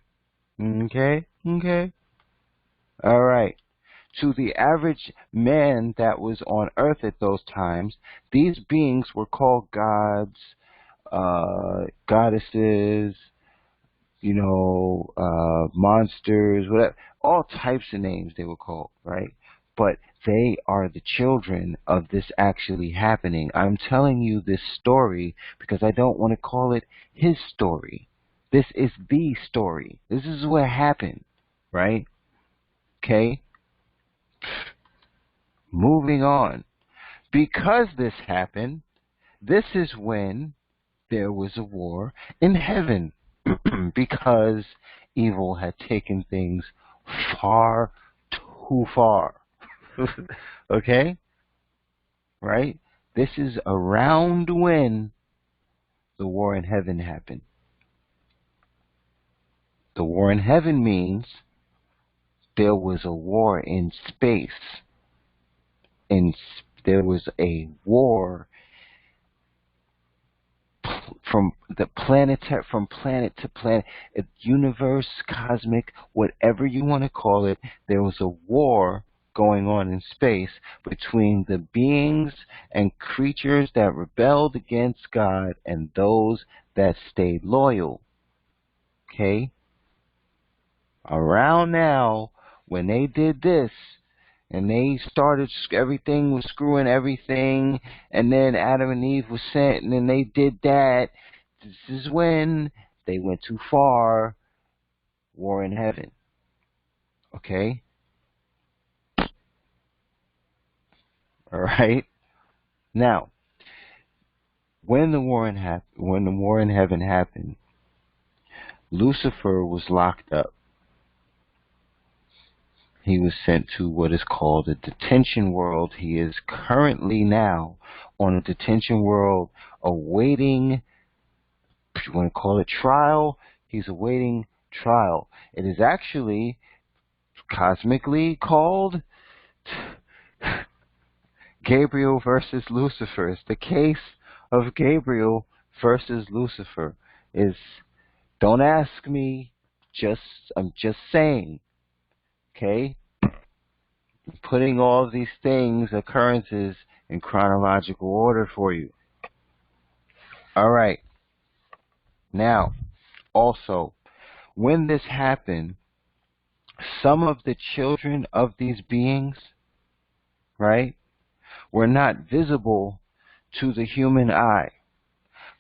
Okay? Okay. All right. To the average man that was on earth at those times, these beings were called gods, goddesses, monsters, whatever, all types of names they were called, right? But they are the children of this actually happening. I'm telling you this story because I don't want to call it his story. This is the story. This is what happened, right? Okay? Moving on. Because this happened, this is when there was a war in heaven. Because evil had taken things far too far. Okay? Right? This is around when the war in heaven happened. The war in heaven means there was a war in space. There was a war from planet to planet, universe, cosmic, whatever you want to call it. There was a war going on in space between the beings and creatures that rebelled against God and those that stayed loyal. Okay? Around now, when they did this, and they started, everything was screwing everything, and then Adam and Eve was sent, and then they did that. This is when they went too far, war in heaven. Okay? All right? Now, when the war in heaven happened, Lucifer was locked up. He was sent to what is called a detention world. He is currently now on a detention world awaiting, if you want to call it trial, he's awaiting trial. It is actually cosmically called Gabriel versus Lucifer. It's the case of Gabriel versus Lucifer. Is, don't ask me, I'm just saying, okay? Putting all of these things, occurrences, in chronological order for you. All right. Now, also, when this happened, some of the children of these beings, right, were not visible to the human eye.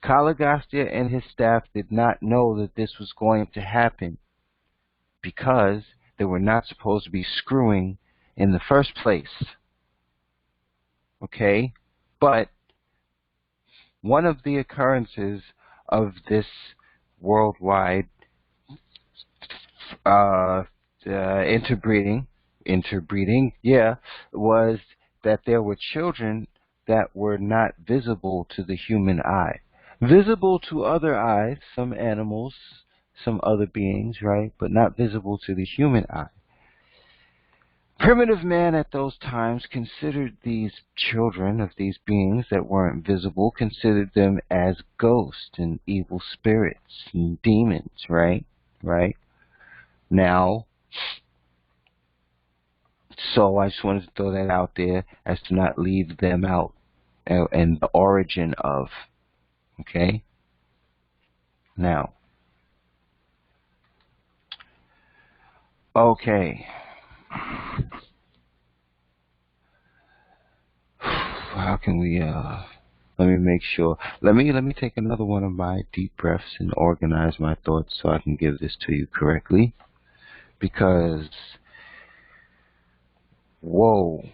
Kalagastya and his staff did not know that this was going to happen because they were not supposed to be screwing in the first place. Okay? But one of the occurrences of this worldwide interbreeding, yeah, was that there were children that were not visible to the human eye. Visible to other eyes, some animals, some other beings, right, but not visible to the human eye. Primitive man at those times considered these children of these beings that weren't visible, considered them as ghosts and evil spirits and demons, right? Right? Now, so I just wanted to throw that out there as to not leave them out and the origin of, okay? Now, okay. How can we, let me make sure. Let me take another one of my deep breaths and organize my thoughts so I can give this to you correctly. Because, whoa,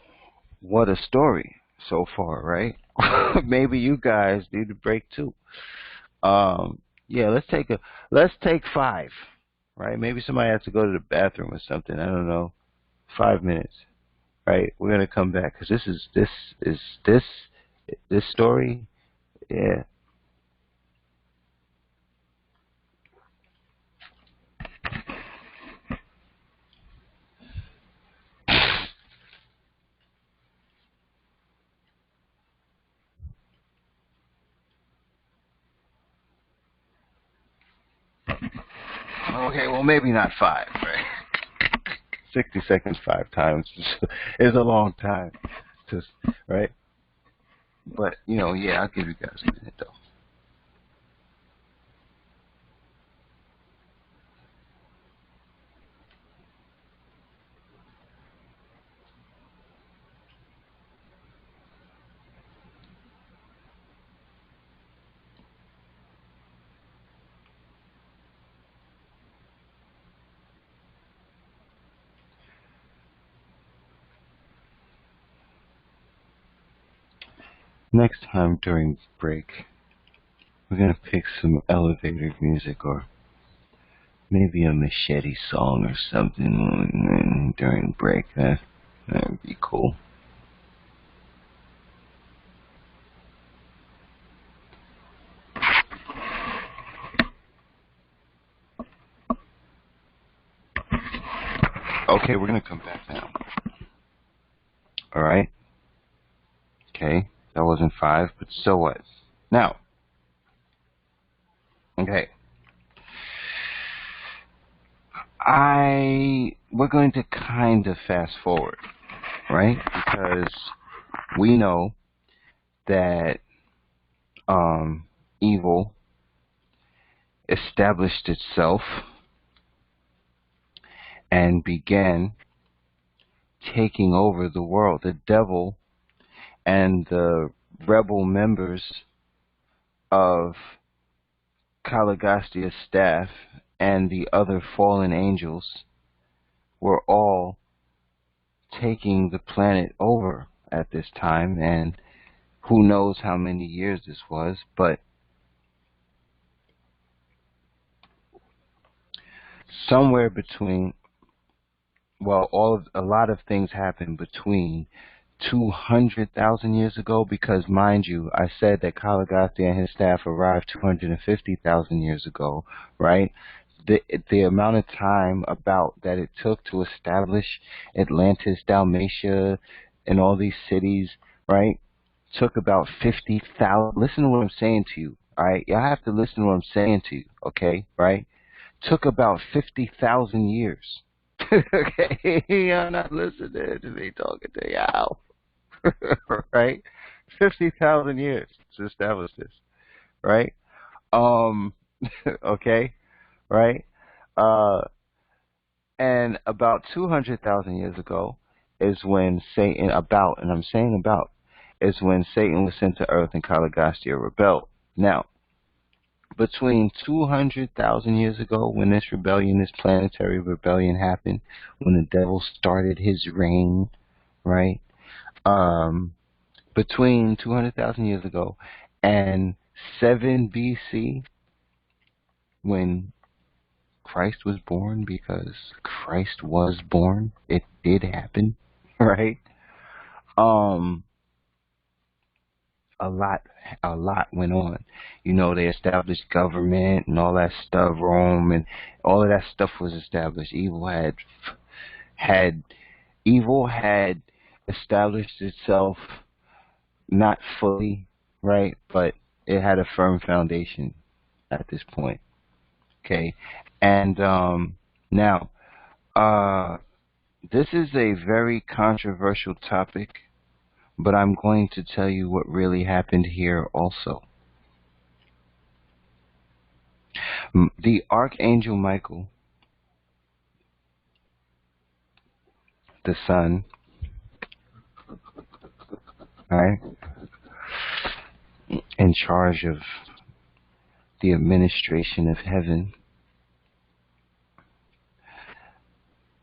what a story so far, right? Maybe you guys need a break too. Yeah, let's take 5, right? Maybe somebody has to go to the bathroom or something. I don't know. 5 minutes, right? We're gonna come back because this story, yeah. Okay, well maybe not 5, right? 60 seconds 5 times is a long time, just right. But yeah, I'll give you guys a minute though. Next time during break, we're gonna pick some elevator music or maybe a Machette song or something during break. That would be cool. Okay, we're gonna come back now. All right. Okay, that wasn't 5, but so what? Now, okay. We're going to kind of fast forward, right? Because we know that evil established itself and began taking over the world. The devil and the rebel members of Kalagastia's staff and the other fallen angels were all taking the planet over at this time, and who knows how many years this was, but somewhere between, well, a lot of things happened between 200,000 years ago, because mind you, I said that Kalagasti and his staff arrived 250,000 years ago, right? The amount of time about that it took to establish Atlantis, Dalmatia, and all these cities, right, took about 50,000. Listen to what I'm saying to you, all right? Y'all have to listen to what I'm saying to you, okay, right? Took about 50,000 years. Okay, y'all not listening to me talking to y'all. Right? 50,000 years to establish this, right? Um, okay, right? Uh, and about 200,000 years ago is when Satan, and I'm saying about, is when Satan was sent to earth and Kalagastia rebelled. Now, between 200,000 years ago, when this rebellion, this planetary rebellion happened, when the devil started his reign, right? Between 200,000 years ago and 7 BC, when Christ was born, because Christ was born, it did happen, right? Um, a lot, a lot went on. You know, they established government and all that stuff. Rome and all of that stuff was established. Had evil had established itself, not fully, right, but it had a firm foundation at this point. Okay, and now, this is a very controversial topic, but I'm going to tell you what really happened here also. The Archangel Michael, the sun, right, in charge of the administration of heaven,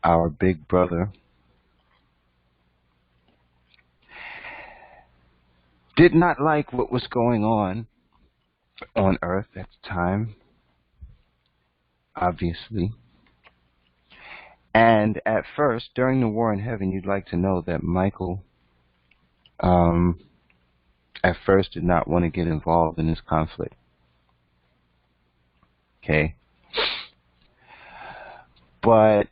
our big brother, did not like what was going on Earth at the time, obviously. And at first, during the war in heaven, you'd like to know that Michael, at first, did not want to get involved in this conflict. Okay? But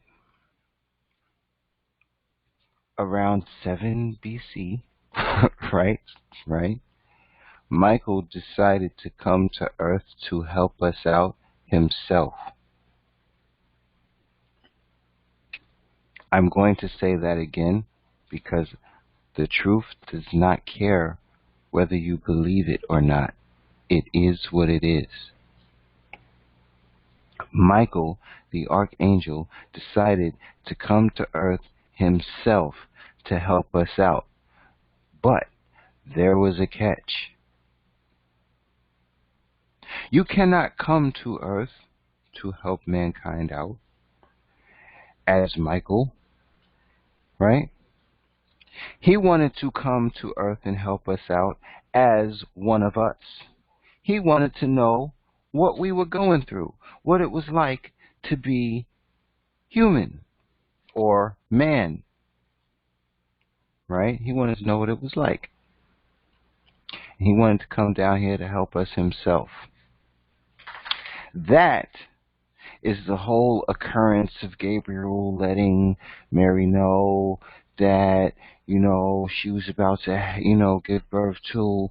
around 7 BC, right? Michael decided to come to Earth to help us out himself. I'm going to say that again because the truth does not care whether you believe it or not. It is what it is. Michael, the archangel, decided to come to Earth himself to help us out. But there was a catch. You cannot come to Earth to help mankind out as Michael, right? He wanted to come to Earth and help us out as one of us. He wanted to know what we were going through, what it was like to be human or man, right? He wanted to know what it was like. He wanted to come down here to help us himself. That is the whole occurrence of Gabriel letting Mary know that, she was about to, give birth to.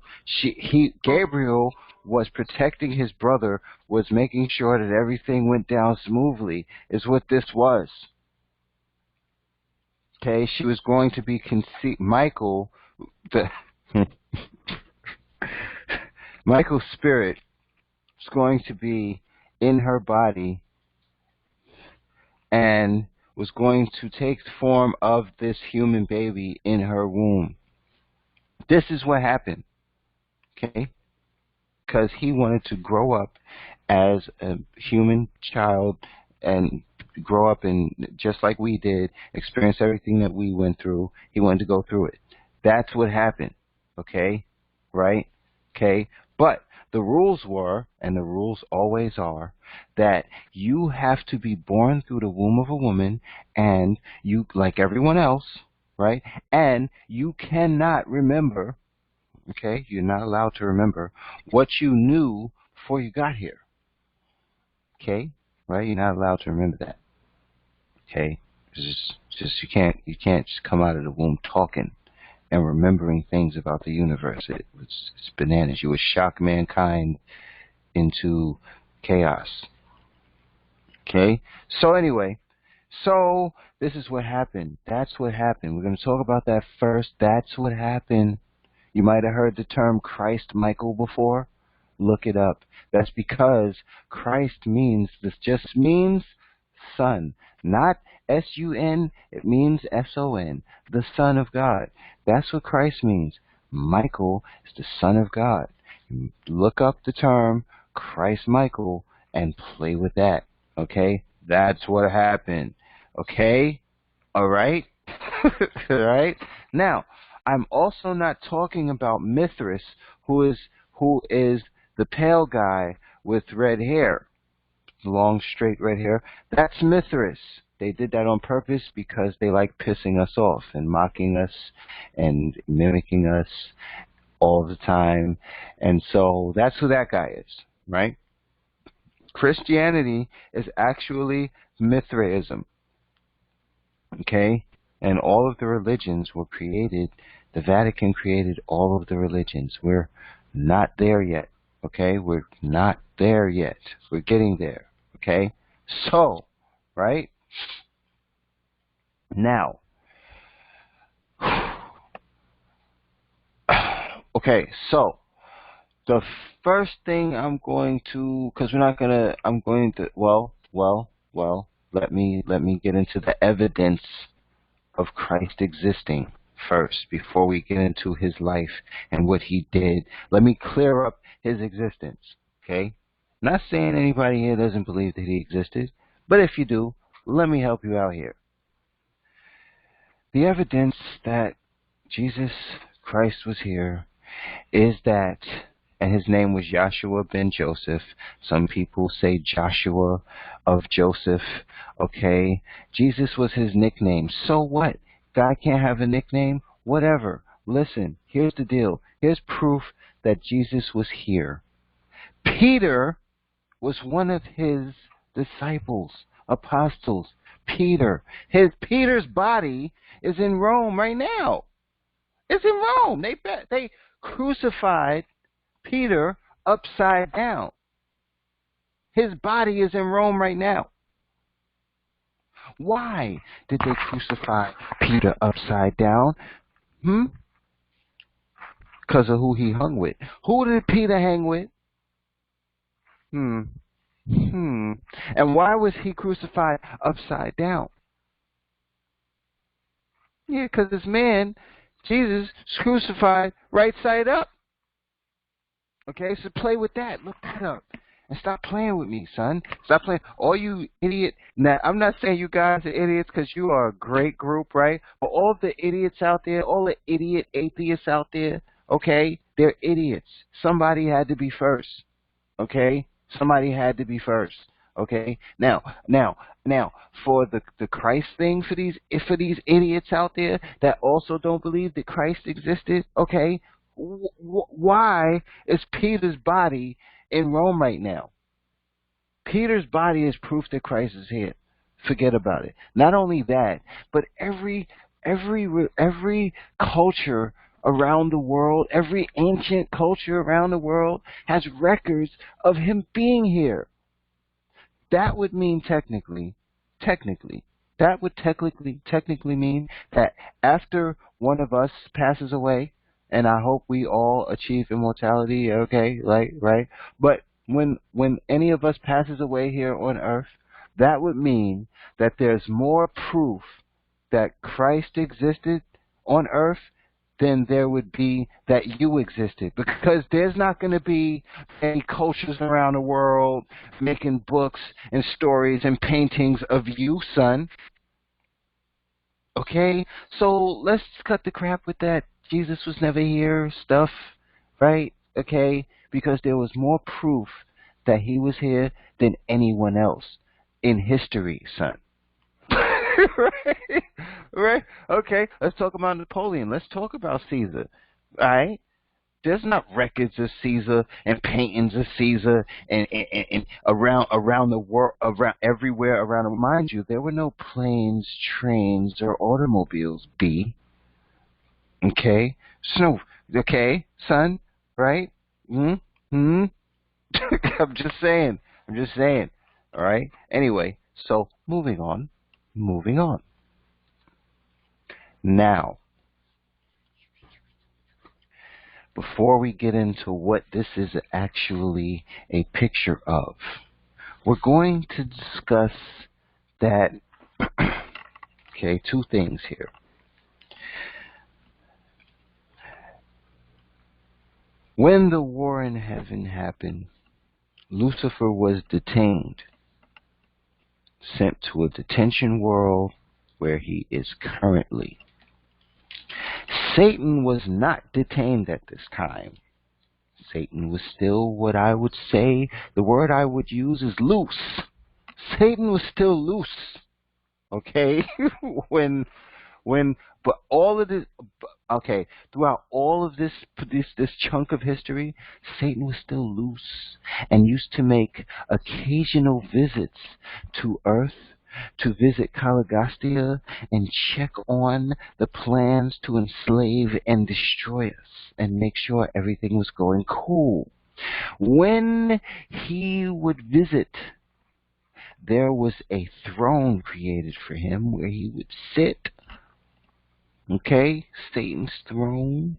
Gabriel was protecting his brother, was making sure that everything went down smoothly, is what this was. Okay, she was going to be conceived. Michael's spirit was going to be in her body and was going to take the form of this human baby in her womb. This is what happened, okay? Because he wanted to grow up as a human child and grow up and just like we did, experience everything that we went through. He wanted to go through it. That's what happened, okay? Right? Okay? But the rules were, and the rules always are, that you have to be born through the womb of a woman, and you, like everyone else, right? And you cannot remember, okay? You're not allowed to remember what you knew before you got here, okay? Right? You're not allowed to remember that, okay? It's just you can't just come out of the womb talking and remembering things about the universe. It's bananas. You would shock mankind into chaos. Okay? So anyway, so this is what happened. That's what happened. We're going to talk about that first. That's what happened. You might have heard the term Christ Michael before. Look it up. That's because Christ means, this just means son. Not S-U-N, it means S-O-N, the Son of God. That's what Christ means. Michael is the Son of God. Look up the term Christ Michael and play with that. Okay? That's what happened. Okay? All right? All right? Now, I'm also not talking about Mithras, who is the pale guy with red hair. Long, straight red hair. That's Mithras. They did that on purpose because they like pissing us off and mocking us and mimicking us all the time. And so that's who that guy is, right? Christianity is actually Mithraism, okay? And all of the religions were created. The Vatican created all of the religions. We're not there yet, okay? We're not there yet. We're getting there. Okay, so, right, now, okay, so, the first thing I'm going to, because we're not going to, I'm going to, well, let me get into the evidence of Christ existing first, before we get into his life and what he did. Let me clear up his existence, okay? Not saying anybody here doesn't believe that he existed, but if you do, let me help you out here. The evidence that Jesus Christ was here is that, and his name was Joshua ben Joseph. Some people say Joshua of Joseph, okay? Jesus was his nickname. So what? God can't have a nickname? Whatever. Listen, here's the deal. Here's proof that Jesus was here. Peter was one of his disciples, apostles. Peter's body is in Rome right now. It's in Rome. They crucified Peter upside down. His body is in Rome right now. Why did they crucify Peter upside down? Because of who he hung with. Who did Peter hang with? And why was he crucified upside down? Yeah, because this man, Jesus, is crucified right side up. Okay, so play with that. Look that up. And stop playing with me, son. Stop playing. All you idiot. Now, I'm not saying you guys are idiots because you are a great group, right? But all the idiots out there, all the idiot atheists out there, okay, they're idiots. Somebody had to be first. Okay? Somebody had to be first. Okay? Now, for the Christ thing, for these idiots out there that also don't believe that Christ existed, okay? Why is Peter's body in Rome right now? Peter's body is proof that Christ is here. Forget about it. Not only that, but every culture around the world, every ancient culture around the world has records of him being here. That would mean technically, that would technically mean that after one of us passes away, and I hope we all achieve immortality, okay, right? But when any of us passes away here on earth, that would mean that there's more proof that Christ existed on earth than there would be that you existed. Because there's not going to be any cultures around the world making books and stories and paintings of you, son. Okay? So let's cut the crap with that Jesus was never here stuff, right? Okay? Because there was more proof that he was here than anyone else in history, son. Right? Right? Okay, let's talk about Napoleon. Let's talk about Caesar. All right? There's not records of Caesar and paintings of Caesar and around the world, around everywhere around. Mind you, there were no planes, trains, or automobiles. B. Okay, so okay, son, right? Hmm. Hmm. I'm just saying. I'm just saying. All right. Anyway, so moving on. Moving on. Now, before we get into what this is actually a picture of, we're going to discuss that, okay, two things here. When the war in heaven happened, Lucifer was detained, sent to a detention world where he is currently. Satan was not detained at this time. Satan was still what I would say, the word I would use is loose. Satan was still loose, okay? when, but all of this, okay, throughout all of this chunk of history, Satan was still loose and used to make occasional visits to Earth to visit Caligastia and check on the plans to enslave and destroy us and make sure everything was going cool. When he would visit, there was a throne created for him where he would sit. Okay, Satan's throne.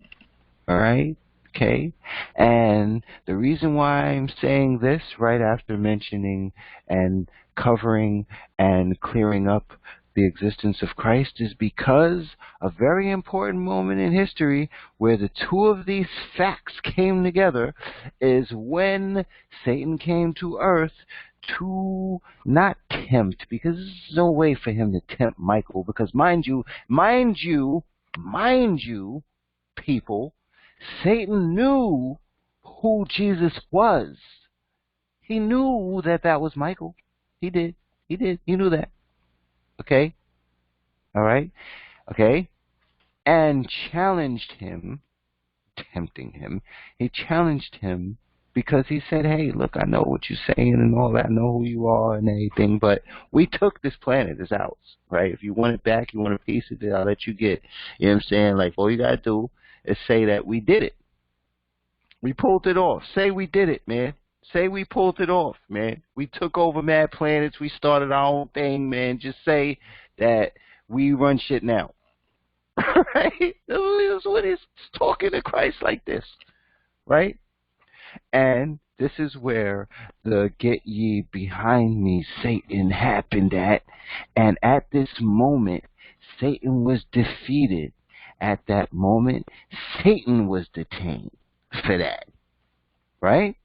All right. Okay. And the reason why I'm saying this right after mentioning and covering and clearing up the existence of Christ is because a very important moment in history where the two of these facts came together is when Satan came to earth to not tempt, because there's no way for him to tempt Michael, because mind you, people, Satan knew who Jesus was. He knew that that was Michael. He did. He did. He knew that. Okay? All right? Okay? And challenged him, tempting him. He challenged him because he said, hey, look, I know what you're saying and all that. I know who you are and everything, but we took this planet. It's ours, right? If you want it back, you want a piece of it, I'll let you get it. You know what I'm saying? Like, all you got to do is say that we did it. We pulled it off. Say we did it, man. Say we pulled it off, man. We took over mad planets. We started our own thing, man. Just say that we run shit now. Right? That's what it's talking to Christ like this, right? And this is where the get ye behind me, Satan, happened at. And at this moment, Satan was defeated. At that moment, Satan was detained for that, right?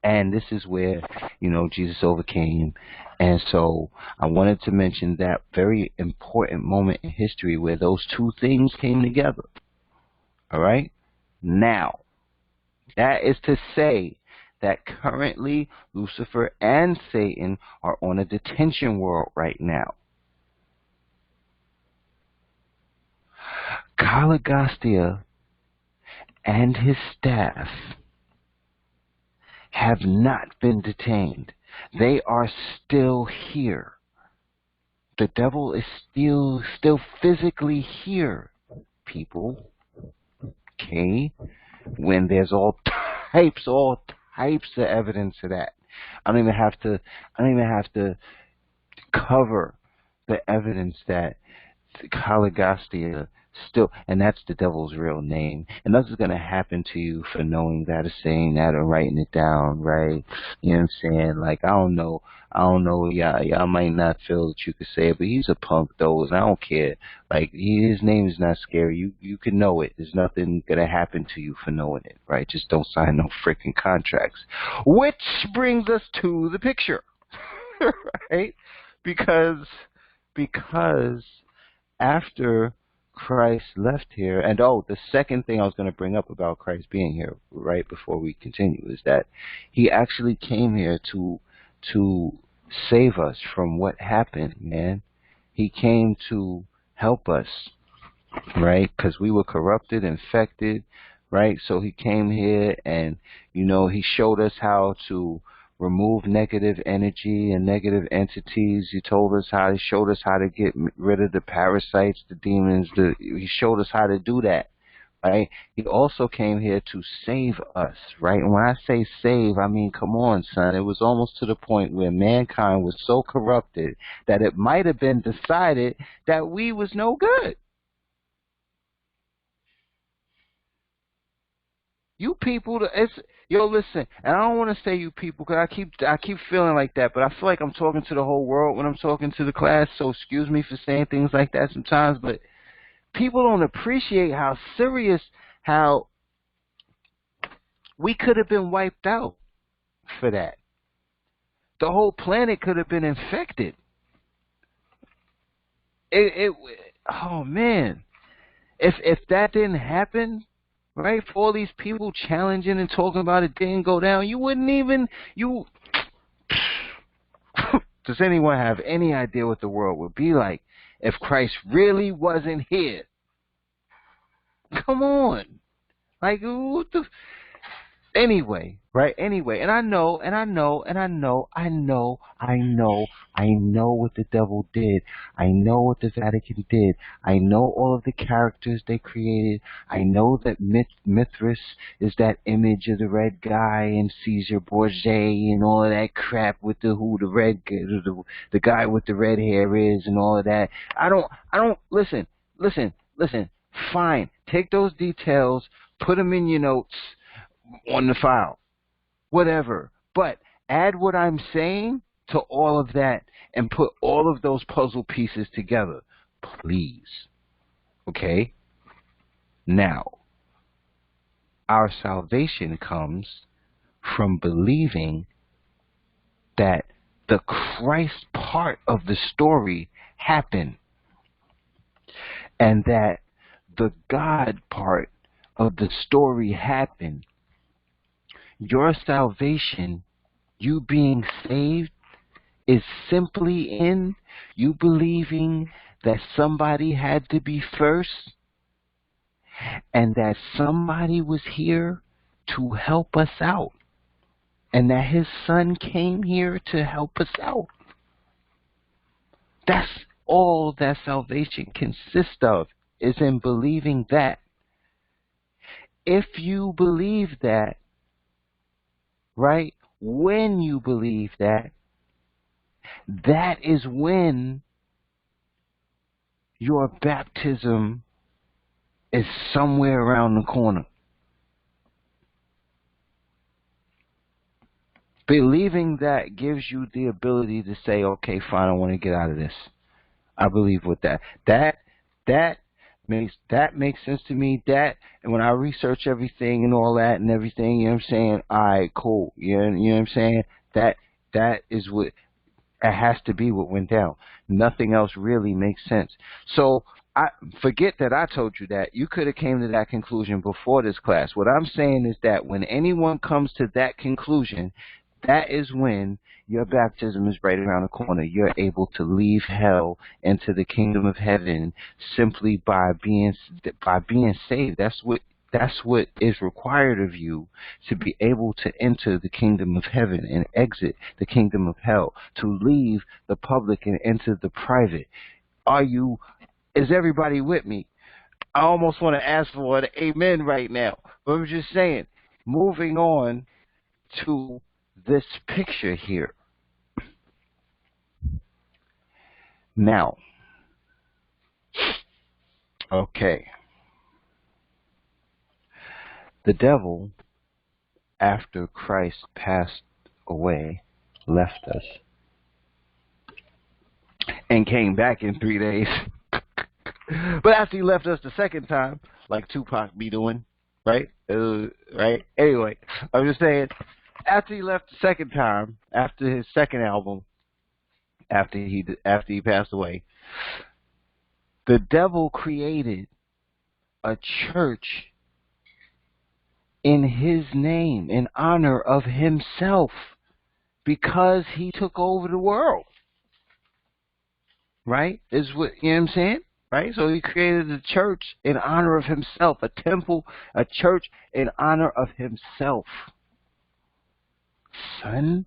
And this is where, Jesus overcame. And so I wanted to mention that very important moment in history where those two things came together. All right? Now, that is to say that currently Lucifer and Satan are on a detention world right now. Caligastia and his staff have not been detained. They are still here. The devil is still physically here, people. Okay? When there's all types of evidence of that. I don't even have to cover the evidence that Caligostia still, and that's the devil's real name. And nothing's gonna happen to you for knowing that or saying that or writing it down, right? You know what I'm saying? Like I don't know, y'all might not feel that you could say it, but he's a punk though, and I don't care. Like his name is not scary. You can know it. There's nothing gonna happen to you for knowing it, right? Just don't sign no freaking contracts. Which brings us to the picture, right? Because after Christ left here, and the second thing I was going to bring up about Christ being here, right before we continue, is that he actually came here to save us from what happened, man. He came to help us, right? Because we were corrupted, infected, right? So he came here and, he showed us how to remove negative energy and negative entities. He showed us how to get rid of the parasites, the demons. He showed us how to do that, right? He also came here to save us, right? And when I say save, I mean, come on, son. It was almost to the point where mankind was so corrupted that it might have been decided that we was no good. You people, listen, and I don't want to say you people because I keep feeling like that, but I feel like I'm talking to the whole world when I'm talking to the class. So excuse me for saying things like that sometimes, but people don't appreciate how serious, how we could have been wiped out for that. The whole planet could have been infected. Oh man, if that didn't happen. Right, for all these people challenging and talking about it didn't go down, you wouldn't even, does anyone have any idea what the world would be like if Christ really wasn't here? Come on. Like, what the, anyway, right? Anyway, and I know what the devil did. I know what the Vatican did. I know all of the characters they created. I know that Mithras is that image of the red guy and Caesar Borgia and all of that crap with the guy with the red hair is and all of that. I don't listen. Fine. Take those details, put them in your notes on the file, whatever. But add what I'm saying to all of that and put all of those puzzle pieces together, please. Okay? Now, our salvation comes from believing that the Christ part of the story happened and that the God part of the story happened. Your salvation, you being saved, is simply in you believing that somebody had to be first and that somebody was here to help us out and that his son came here to help us out. That's all that salvation consists of, is in believing that. If you believe that, right, when you believe that, that is when your baptism is somewhere around the corner. Believing that gives you the ability to say, okay, fine, I want to get out of this. I believe with that. That makes sense to me. That, and when I research everything and all that and everything, you know what I'm saying? All right, cool. You know what I'm saying? That is what it has to be what went down. Nothing else really makes sense. So I forget that I told you that. You could have came to that conclusion before this class. What I'm saying is that when anyone comes to that conclusion, that is when your baptism is right around the corner. You're able to leave hell into the kingdom of heaven simply by being saved. That's what is required of you to be able to enter the kingdom of heaven and exit the kingdom of hell, to leave the public and enter the private. Is everybody with me? I almost want to ask for an amen right now, but I'm just saying, moving on to this picture here. Now, Okay. The devil, after Christ passed away, left us, and came back in 3 days. But after he left us the second time, like Tupac be doing, right? Right? Anyway, I'm just saying, after he left the second time, after his second album, after he passed away, the devil created a church in his name, in honor of himself, because he took over the world. Right? Is what, you know what I'm saying? Right? So he created a church in honor of himself, a temple, a church in honor of himself. Son,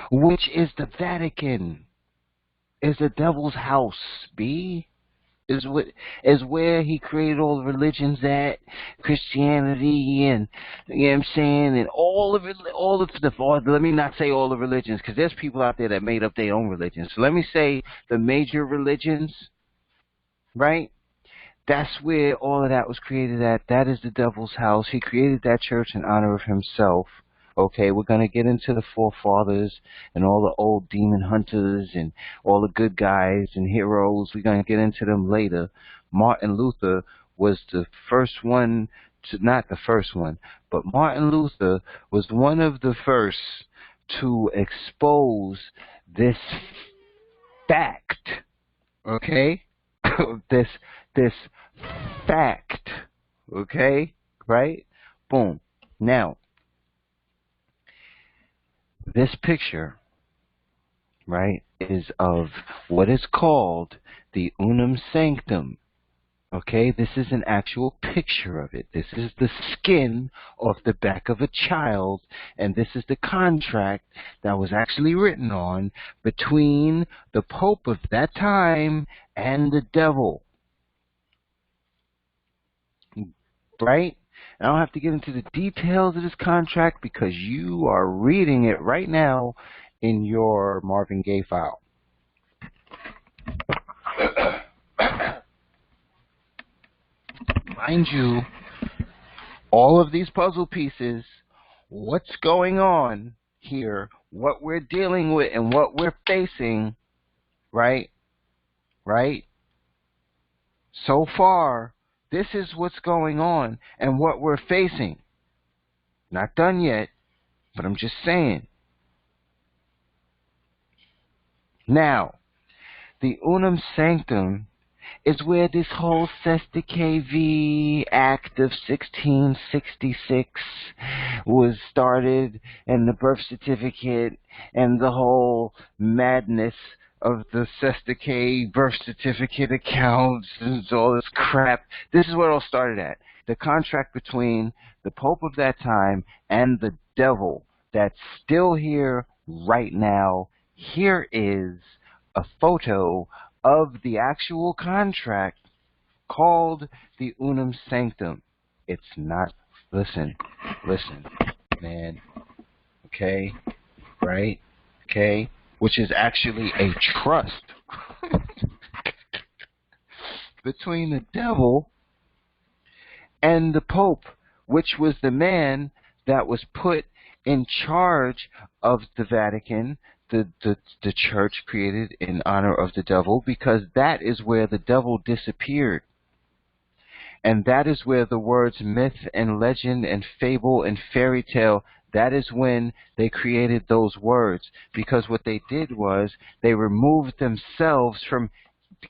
which is the Vatican, is the devil's house, B. Is where he created all the religions at, Christianity, and you know what I'm saying, and all of it, let me not say all the religions, because there's people out there that made up their own religions. So let me say the major religions, right? That's where all of that was created at. That is the devil's house. He created that church in honor of himself. Okay, we're going to get into the forefathers and all the old demon hunters and all the good guys and heroes. We're going to get into them later. Martin Luther was the first one, not the first one, but Martin Luther was one of the first to expose this fact, okay? this fact, okay? Right? Boom. Now, this picture, right, is of what is called the unum sanctum. Okay, this is an actual picture of it. This is the skin of the back of a child, and this is the contract that was actually written on between the Pope of that time and the devil. Right? I don't have to get into the details of this contract because you are reading it right now in your Marvin Gaye file. Mind you, all of these puzzle pieces, what's going on here, what we're dealing with and what we're facing, right? Right? So far, this is what's going on and what we're facing. Not done yet, but I'm just saying. Now, the unum sanctum is where this whole Sesta Act of 1666 was started, and the birth certificate, and the whole madness of the Sesta birth certificate accounts and all this crap. This is where it all started at. The contract between the Pope of that time and the devil that's still here right now. Here is a photo of the actual contract called the unum sanctum. It's not, listen, man, okay, right, okay, which is actually a trust between the devil and the Pope, which was the man that was put in charge of the Vatican, the church created in honor of the devil, because that is where the devil disappeared. And that is where the words myth and legend and fable and fairy tale, that is when they created those words. Because what they did was they removed themselves from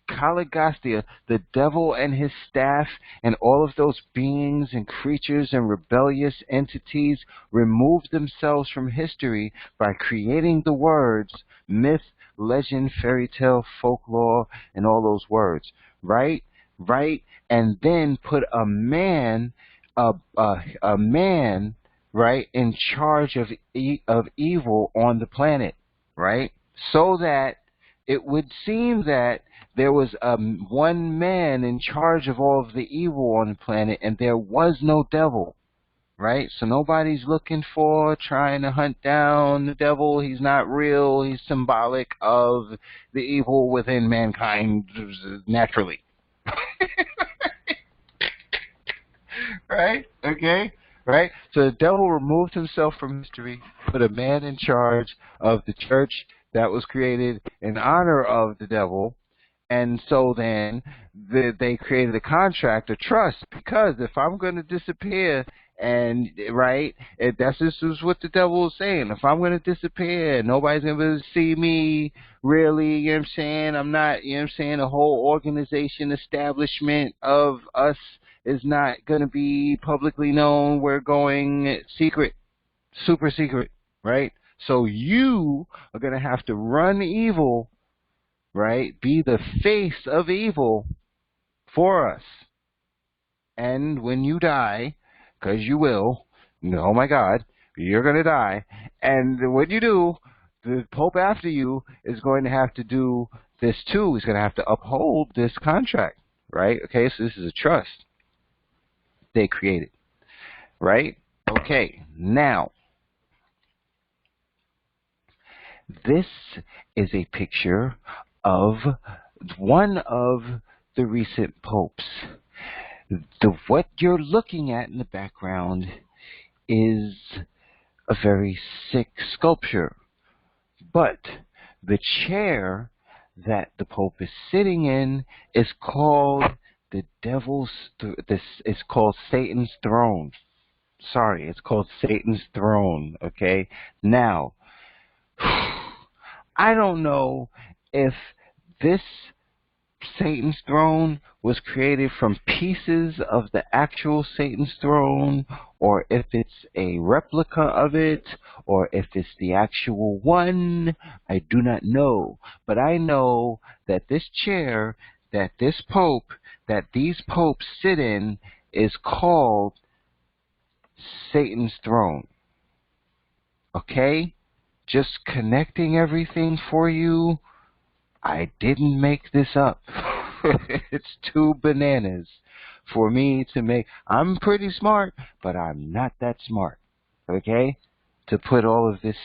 Caligostia, the devil and his staff, and all of those beings and creatures and rebellious entities removed themselves from history by creating the words myth, legend, fairy tale, folklore, and all those words. Right? Right? And then put a man, right, in charge of evil on the planet. Right? So that it would seem that there was one man in charge of all of the evil on the planet, and there was no devil. right? So nobody's looking for trying to hunt down the devil. He's not real. He's symbolic of the evil within mankind naturally. Right? Okay? Right? So the devil removed himself from history, put a man in charge of the church that was created in honor of the devil. And so then they created a contract, a trust, because if I'm going to disappear, and right, that's just is what the devil is saying. If I'm going to disappear, nobody's going to see me. Really, you know what I'm saying? I'm not, you know what I'm saying? The whole organization, establishment of us is not going to be publicly known. We're going secret, super secret, right? So you are going to have to run evil, right? Be the face of evil for us. And when you die, because you will, oh my God, you're going to die. And when you do, the Pope after you is going to have to do this too. He's going to have to uphold this contract, right? Okay, so this is a trust they created, right? Okay, now, this is a picture of one of the recent popes. What you're looking at in the background is a very sick sculpture, but the chair that the Pope is sitting in is called the devil's. This is called Satan's throne. Sorry, it's called Satan's throne. Okay, now I don't know if this Satan's throne was created from pieces of the actual Satan's throne, or if it's a replica of it, or if it's the actual one. I do not know. But I know that this chair, that this pope, that these popes sit in is called Satan's throne. Okay? Just connecting everything for you. I didn't make this up. It's too bananas for me to make. I'm pretty smart, but I'm not that smart. Okay? To put all of this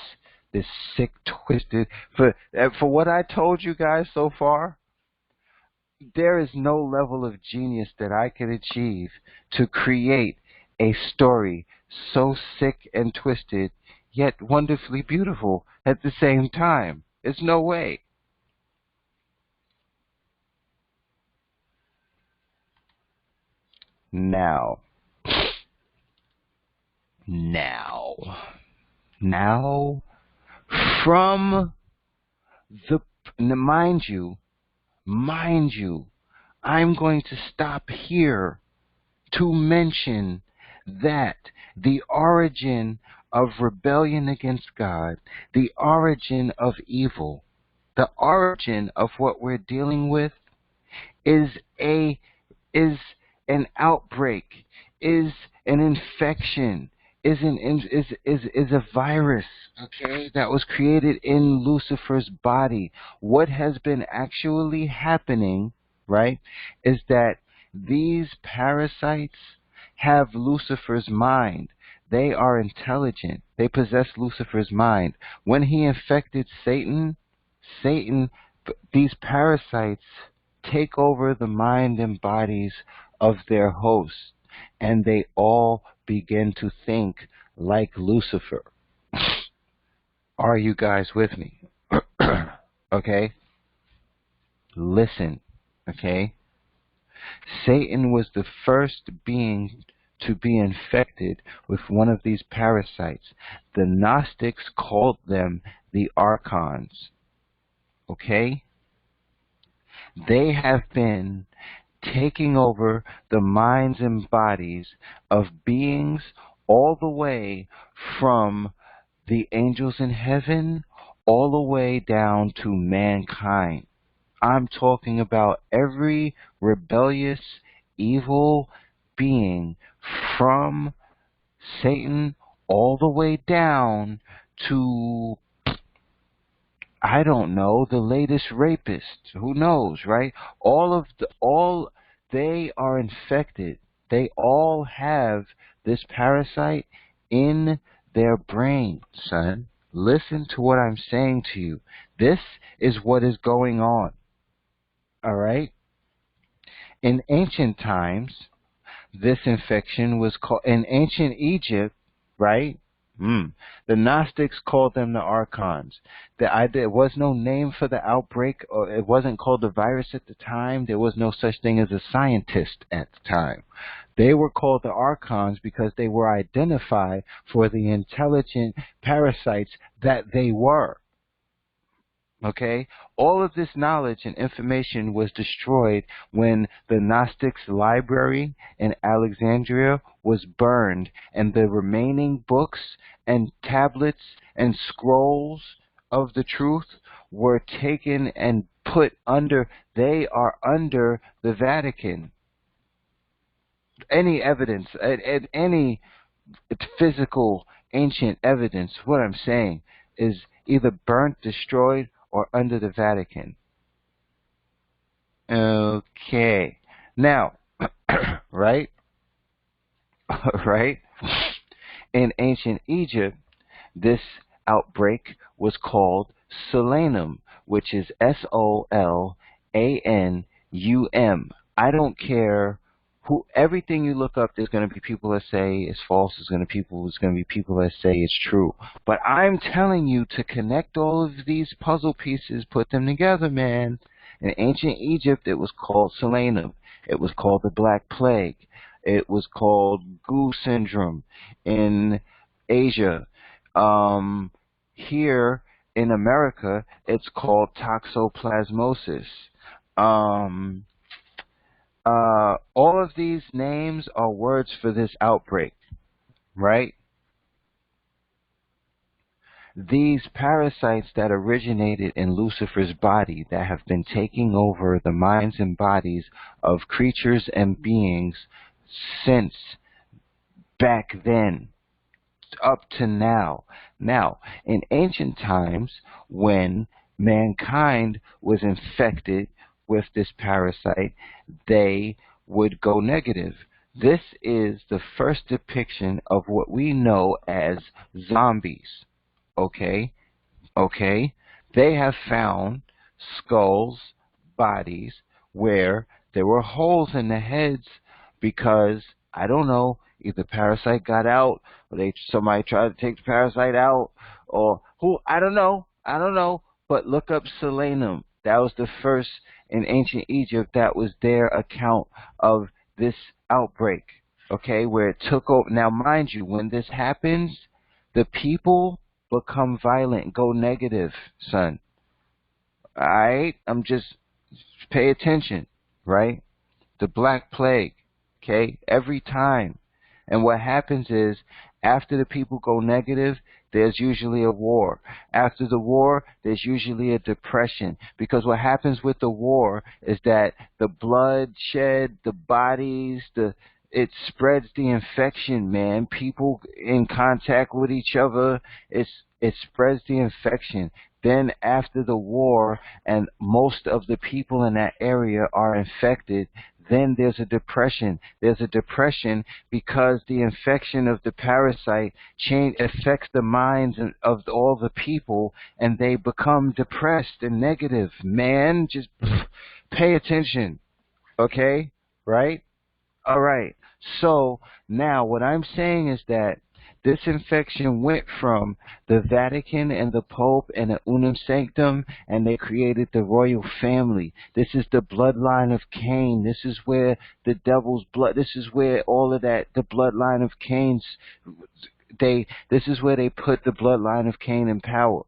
sick, twisted for what I told you guys so far, there is no level of genius that I could achieve to create a story so sick and twisted, yet wonderfully beautiful at the same time. There's no way. Now, now, now, from the, mind you, I'm going to stop here to mention that the origin of rebellion against God, the origin of evil, the origin of what we're dealing with is a is an outbreak, is an infection, is a virus, okay, that was created in Lucifer's body. What has been actually happening, right, is that these parasites have Lucifer's mind. They are intelligent. They possess Lucifer's mind. When he infected Satan, these parasites take over the mind and bodies of their hosts, and they all begin to think like Lucifer. Are you guys with me? Okay? Listen, okay? Satan was the first being to be infected with one of these parasites. The Gnostics called them the archons. Okay? They have been taking over the minds and bodies of beings all the way from the angels in heaven all the way down to mankind. I'm talking about every rebellious, evil being from Satan all the way down to, I don't know, the latest rapist. Who knows, right? All they are infected. They all have this parasite in their brain, son. Listen to what I'm saying to you. This is what is going on. All right? In ancient times, this infection was called, in ancient Egypt, right? The Gnostics called them the archons. There was no name for the outbreak, or it wasn't called the virus at the time. There was no such thing as a scientist at the time. They were called the archons because they were identified for the intelligent parasites that they were. Okay? All of this knowledge and information was destroyed when the Gnostics' library in Alexandria was burned, and the remaining books and tablets and scrolls of the truth were taken and put under, they are under the Vatican. Any evidence, any physical ancient evidence, what I'm saying, is either burnt, destroyed, or under the Vatican. Okay. Now, right? Right? In ancient Egypt, this outbreak was called solanum, which is SOLANUM. I don't care who, everything you look up, there's going to be people that say it's false. There's going to be people that say it's true. But I'm telling you to connect all of these puzzle pieces, put them together, man. In ancient Egypt, it was called solanum. It was called the Black Plague. It was called Goo syndrome. In Asia, here in America, it's called toxoplasmosis. All of these names are words for this outbreak, right? These parasites that originated in Lucifer's body that have been taking over the minds and bodies of creatures and beings since back then up to now. Now, in ancient times, when mankind was infected with this parasite, they would go negative. This is the first depiction of what we know as zombies. Okay? Okay? They have found skulls, bodies, where there were holes in the heads because, I don't know, either parasite got out, or somebody tried to take the parasite out, or who, I don't know, but look up solanum. That was the first in ancient Egypt. That was their account of this outbreak, okay, where it took over. Now, mind you, when this happens, the people become violent, go negative, son. All right? Pay attention, right? The Black Plague, okay, every time. And what happens is, after the people go negative, there's usually a war. After the war, there's usually a depression. Because what happens with the war is that the bloodshed, the bodies, it spreads the infection, man. People in contact with each other, it spreads the infection. Then after the war, and most of the people in that area are infected, then there's a depression. There's a depression because the infection of the parasite affects the minds of all the people, and they become depressed and negative. Man, just pay attention, okay? Right? All right. So now what I'm saying is that this infection went from the Vatican and the Pope and the Unum Sanctum, and they created the royal family. This is the bloodline of Cain. This is where the devil's blood, this is where all of that, the bloodline of Cain's, this is where they put the bloodline of Cain in power.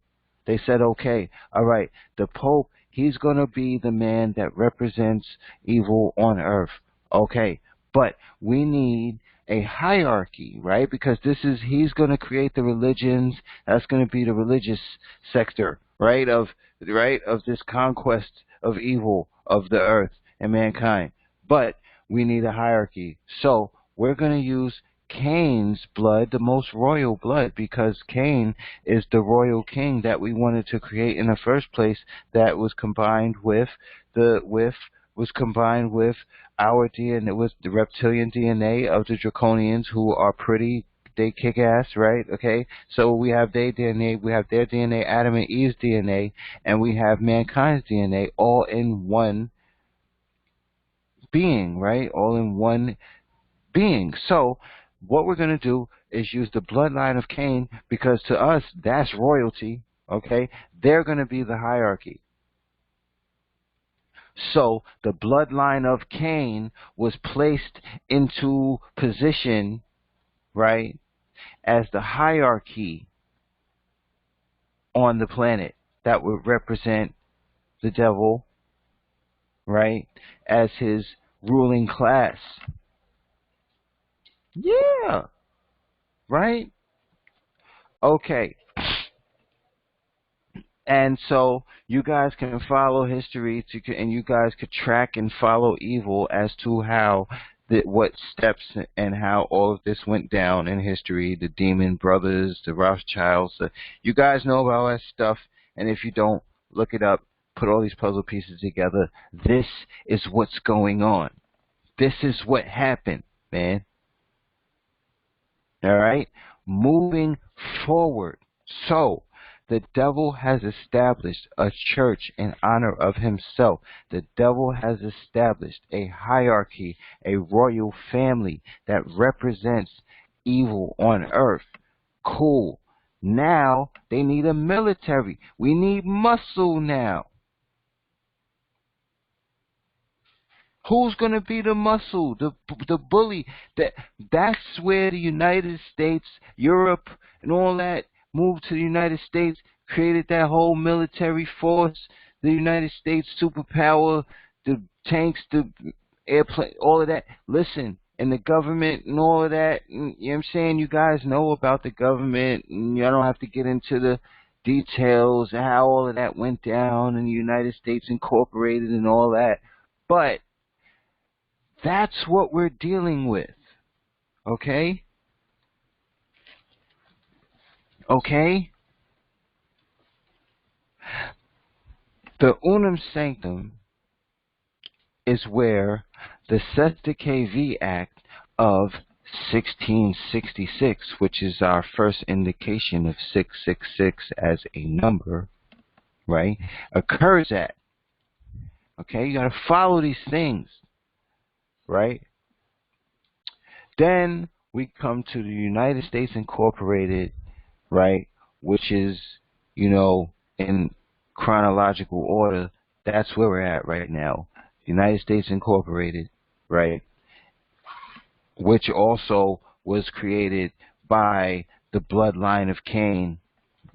They said, okay, all right, the Pope, he's going to be the man that represents evil on earth. Okay, but we need a hierarchy, right? Because he's going to create the religions. That's going to be the religious sector, right? Of this conquest of evil of the earth and mankind. But we need a hierarchy. So we're going to use Cain's blood, the most royal blood, because Cain is the royal king that we wanted to create in the first place, that was combined with was combined with our DNA, with the reptilian DNA of the draconians, who are pretty, they kick ass, right? Okay, so we have their DNA, we have their DNA, Adam and Eve's DNA, and we have mankind's DNA, all in one being, right? All in one being. So what we're going to do is use the bloodline of Cain, because to us that's royalty. Okay, they're going to be the hierarchy. So the bloodline of Cain was placed into position, right, as the hierarchy on the planet that would represent the devil, right, as his ruling class. Yeah, right? Okay. And so you guys can follow history and you guys could track and follow evil as to how what steps and how all of this went down in history. The Demon Brothers, the Rothschilds. You guys know about all that stuff. And if you don't, look it up. Put all these puzzle pieces together. This is what's going on. This is what happened, man. All right? Moving forward. So, the devil has established a church in honor of himself. The devil has established a hierarchy, a royal family that represents evil on earth. Cool. Now they need a military. We need muscle now. Who's going to be the muscle, the bully? That's where the United States, Europe, and all that moved to the United States, created that whole military force, the United States superpower, the tanks, the airplane, all of that. Listen, and the government and all of that, you know what I'm saying? You guys know about the government, and I don't have to get into the details of how all of that went down and the United States Incorporated and all that. But that's what we're dealing with. Okay? Okay? The Unum Sanctum is where the Sesta KV Act of 1666, which is our first indication of 666 as a number, right, occurs at. Okay? You got to follow these things. Right? Then we come to the United States Incorporated, right, which is, in chronological order, that's where we're at right now. United States Incorporated, right, which also was created by the bloodline of Cain,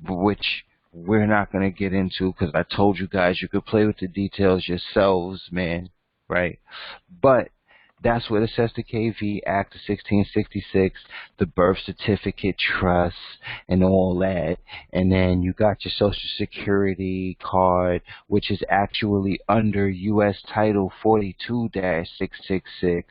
which we're not going to get into because I told you guys you could play with the details yourselves, man, right? But that's where the Sesta KV Act of 1666, the birth certificate trust, and all that. And then you got your Social Security card, which is actually under U.S. Title 42-666.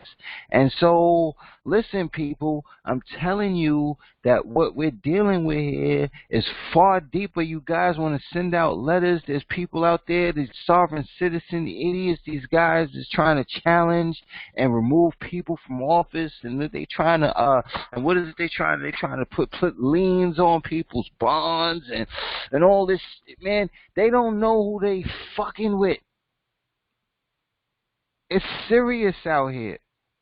And so, listen, people, I'm telling you that what we're dealing with here is far deeper. You guys want to send out letters. There's people out there, these sovereign citizen idiots, these guys is trying to challenge and remove people from office, and they trying to and what is it they trying to put liens on people's bonds and all this. Man, they don't know who they fucking with. It's serious out here.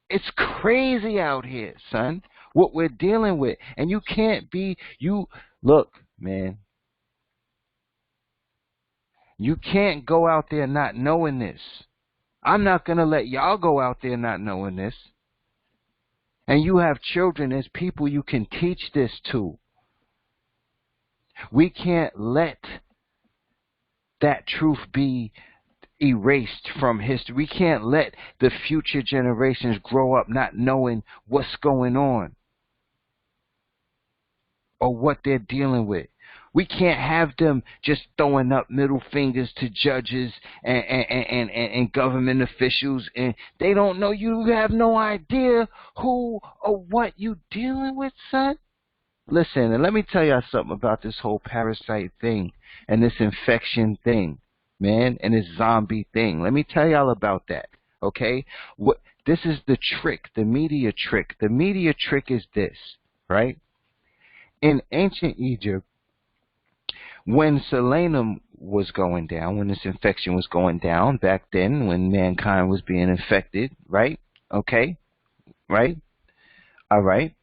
It's crazy out here, son, what we're dealing with. And you can't be, look, man, you can't go out there not knowing this. I'm not going to let y'all go out there not knowing this. And you have children as people you can teach this to. We can't let that truth be erased from history. We can't let the future generations grow up not knowing what's going on or what they're dealing with. We can't have them just throwing up middle fingers to judges and government officials, and they don't know. You have no idea who or what you dealing with, son. Listen, and let me tell y'all something about this whole parasite thing and this infection thing, man, and this zombie thing. Let me tell y'all about that. Okay? What this is the trick, the media trick. The media trick is this, right? In ancient Egypt, when selenium was going down, when this infection was going down back then, when mankind was being infected, right? Okay? Right? All right.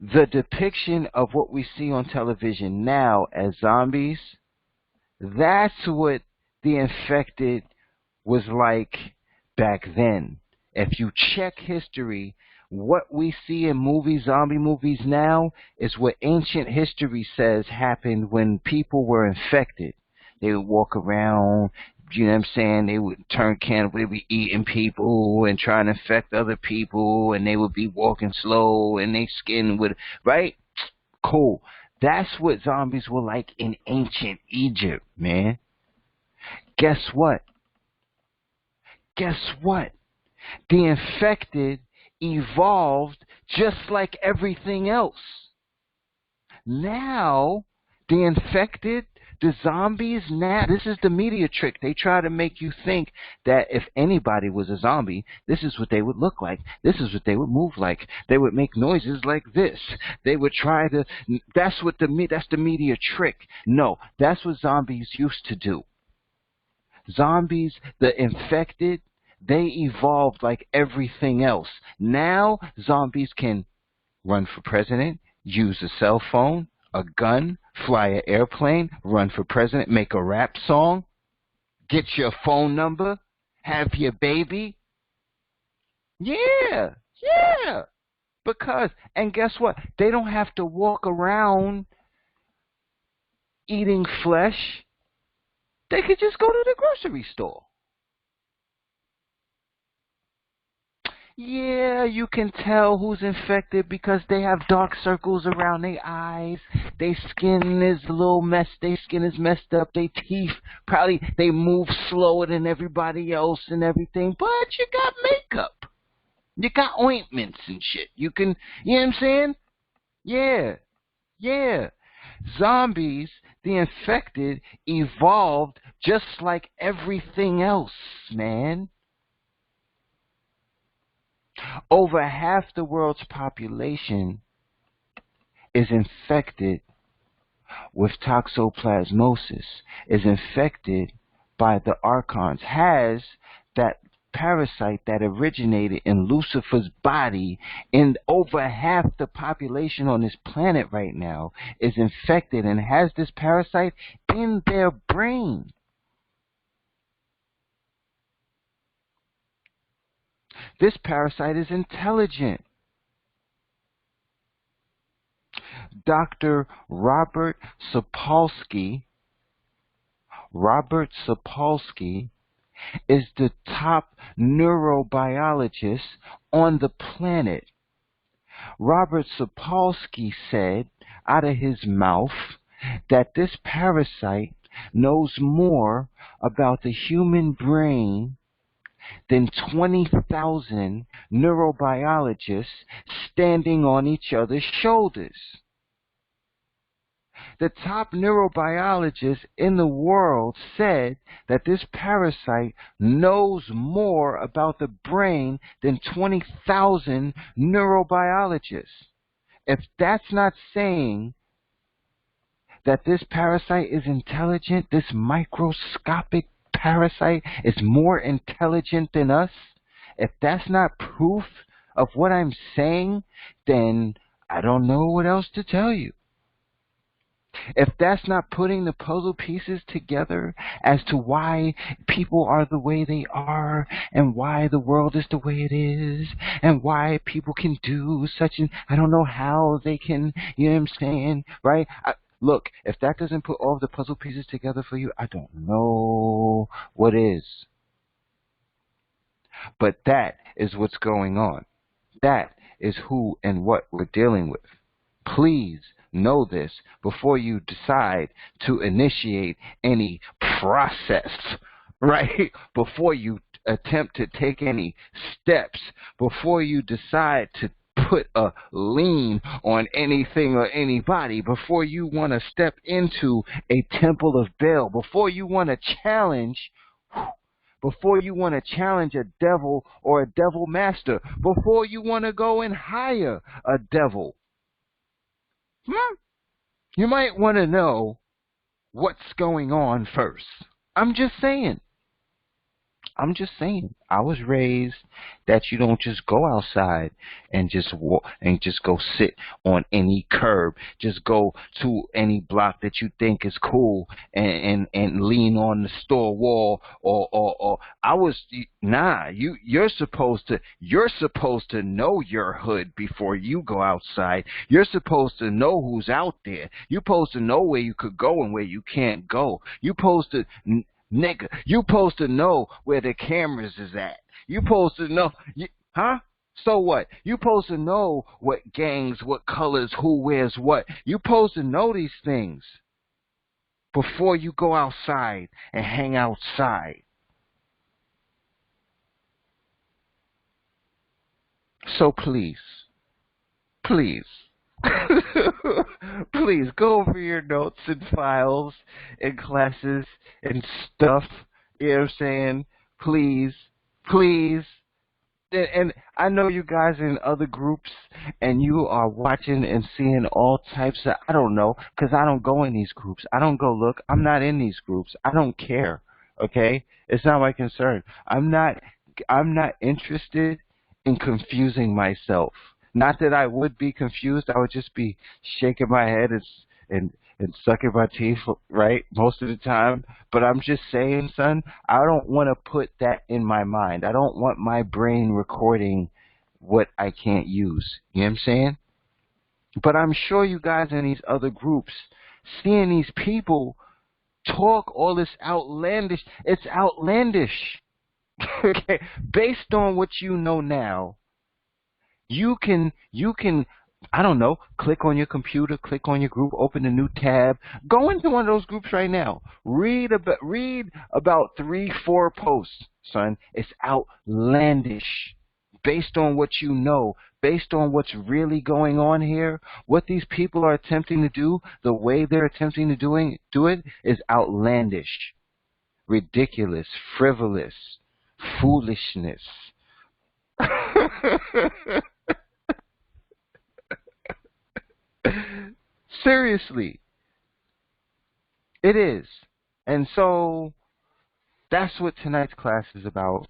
The depiction of what we see on television now as zombies, that's what the infected was like back then. If you check history, what we see in movies, zombie movies now, is what ancient history says happened when people were infected. They would walk around, you know what I'm saying? They would turn cannibal, they'd be eating people and trying to infect other people, and they would be walking slow, and their skin would, right? Cool. That's what zombies were like in ancient Egypt, man. Guess what? Guess what? The infected evolved just like everything else. Now, the infected, the zombies, now, this is the media trick. They try to make you think that if anybody was a zombie, this is what they would look like. This is what they would move like. They would make noises like this. They would try to, that's the media trick. No, that's what zombies used to do. Zombies, the infected, they evolved like everything else. Now, zombies can run for president, use a cell phone, a gun, fly an airplane, run for president, make a rap song, get your phone number, have your baby. Yeah, yeah. Because, and guess what? They don't have to walk around eating flesh. They could just go to the grocery store. Yeah, you can tell who's infected because they have dark circles around their eyes. Their skin is a little messed. Their skin is messed up. Their teeth probably they move slower than everybody else and everything. But you got makeup. You got ointments and shit. You can, you know what I'm saying? Yeah, yeah. Zombies, the infected, evolved just like everything else, man. Over half the world's population is infected with toxoplasmosis, is infected by the archons, has that parasite that originated in Lucifer's body, and over half the population on this planet right now is infected and has this parasite in their brain. This parasite is intelligent. Dr. Robert Sapolsky is the top neurobiologist on the planet. Robert Sapolsky said out of his mouth that this parasite knows more about the human brain than 20,000 neurobiologists standing on each other's shoulders. The top neurobiologist in the world said that this parasite knows more about the brain than 20,000 neurobiologists. If that's not saying that this parasite is intelligent, this microscopic parasite is more intelligent than us, if that's not proof of what I'm saying, then I don't know what else to tell you. If that's not putting the puzzle pieces together as to why people are the way they are and why the world is the way it is and why people can do such and I don't know how they can, you know what I'm saying, right? Look, if that doesn't put all of the puzzle pieces together for you, I don't know what is. But that is what's going on. That is who and what we're dealing with. Please know this before you decide to initiate any process, right? Before you attempt to take any steps, before you decide to put a lien on anything or anybody, before you want to step into a temple of Baal, before you want to challenge before you want to challenge a devil or a devil master, before you want to go and hire a devil. You might want to know what's going on first. I'm just saying. I'm just saying. I was raised that you don't just go outside and just walk and just go sit on any curb. Just go to any block that you think is cool and lean on the store wall or I was nah. You're supposed to know your hood before you go outside. You're supposed to know who's out there. You're supposed to know where you could go and where you can't go. You're supposed to. Nigga, you supposed to know where the cameras is at. You supposed to know, huh? So what? You supposed to know what gangs, what colors, who wears what. You supposed to know these things before you go outside and hang outside. So please, please, please go over your notes and files and classes and stuff. You know what I'm saying? Please, please. And I know you guys are in other groups and you are watching and seeing all types of, I don't know, because I don't go in these groups. I don't go look. I'm not in these groups. I don't care. Okay? It's not my concern. I'm not interested in confusing myself. Not that I would be confused. I would just be shaking my head and sucking my teeth, right, most of the time. But I'm just saying, son, I don't want to put that in my mind. I don't want my brain recording what I can't use. You know what I'm saying? But I'm sure you guys in these other groups, seeing these people talk all this outlandish, it's outlandish. Okay? Based on what you know now, you can, I don't know, click on your computer, click on your group, open a new tab, go into one of those groups right now. Read about 3-4 posts, son. It's outlandish. Based on what you know, based on what's really going on here, what these people are attempting to do, the way they're attempting to do it is outlandish, ridiculous, frivolous, foolishness. Seriously, it is. And so that's what tonight's class is about.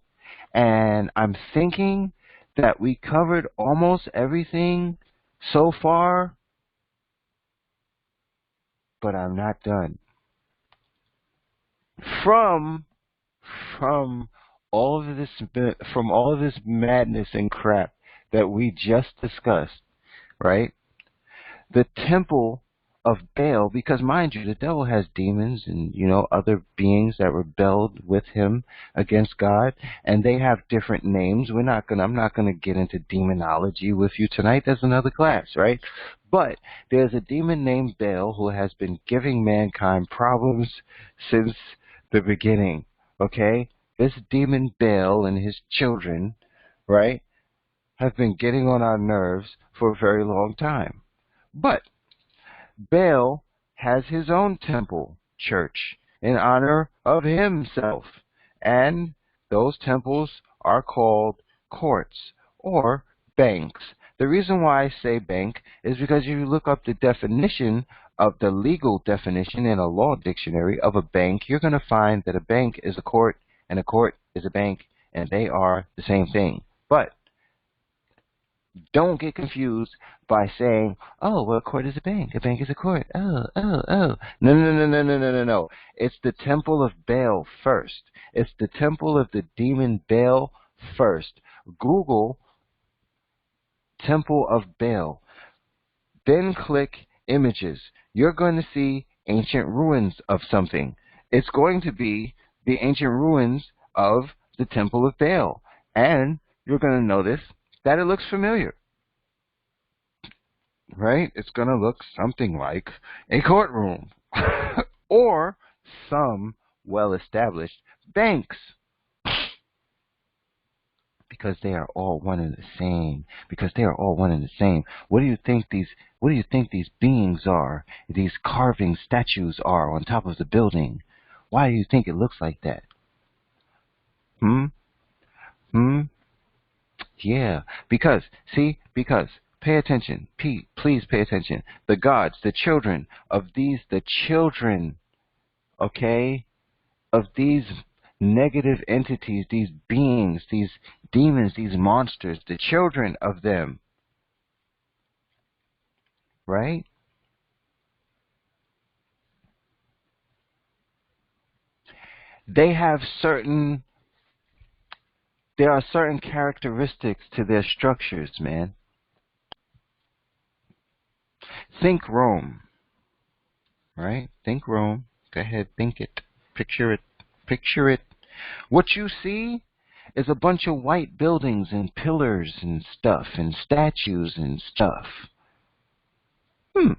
And I'm thinking that we covered almost everything so far, but I'm not done. From all of this madness and crap that we just discussed, right? The temple of Baal, because mind you, the devil has demons and, other beings that rebelled with him against God, and they have different names. I'm not gonna get into demonology with you tonight. That's another class, right? But there's a demon named Baal who has been giving mankind problems since the beginning, okay? This demon Baal and his children, right, have been getting on our nerves for a very long time. But Baal has his own temple church in honor of himself, and those temples are called courts or banks. The reason why I say bank is because if you look up the definition of the legal definition in a law dictionary of a bank, you're going to find that a bank is a court and a court is a bank, and they are the same thing. But don't get confused by saying, oh, well, a court is a bank is a court. Oh. No. It's the temple of Baal first. It's the temple of the demon Baal first. Google temple of Baal. Then click images. You're going to see ancient ruins of something. It's going to be the ancient ruins of the temple of Baal. And you're going to notice that it looks familiar, right? It's going to look something like a courtroom or some well-established banks, because they are all one and the same. What do you think these beings are? These carving statues are on top of the building. Why do you think it looks like that? Hmm? Hmm? Yeah. Because, pay attention. Please pay attention. The gods, the children, okay, of these negative entities, these beings, these demons, these monsters, the children of them, right? They have there are certain characteristics to their structures, man. Think Rome, right? Think Rome. Go ahead, think it. Picture it. Picture it. What you see is a bunch of white buildings and pillars and stuff and statues and stuff. Hmm.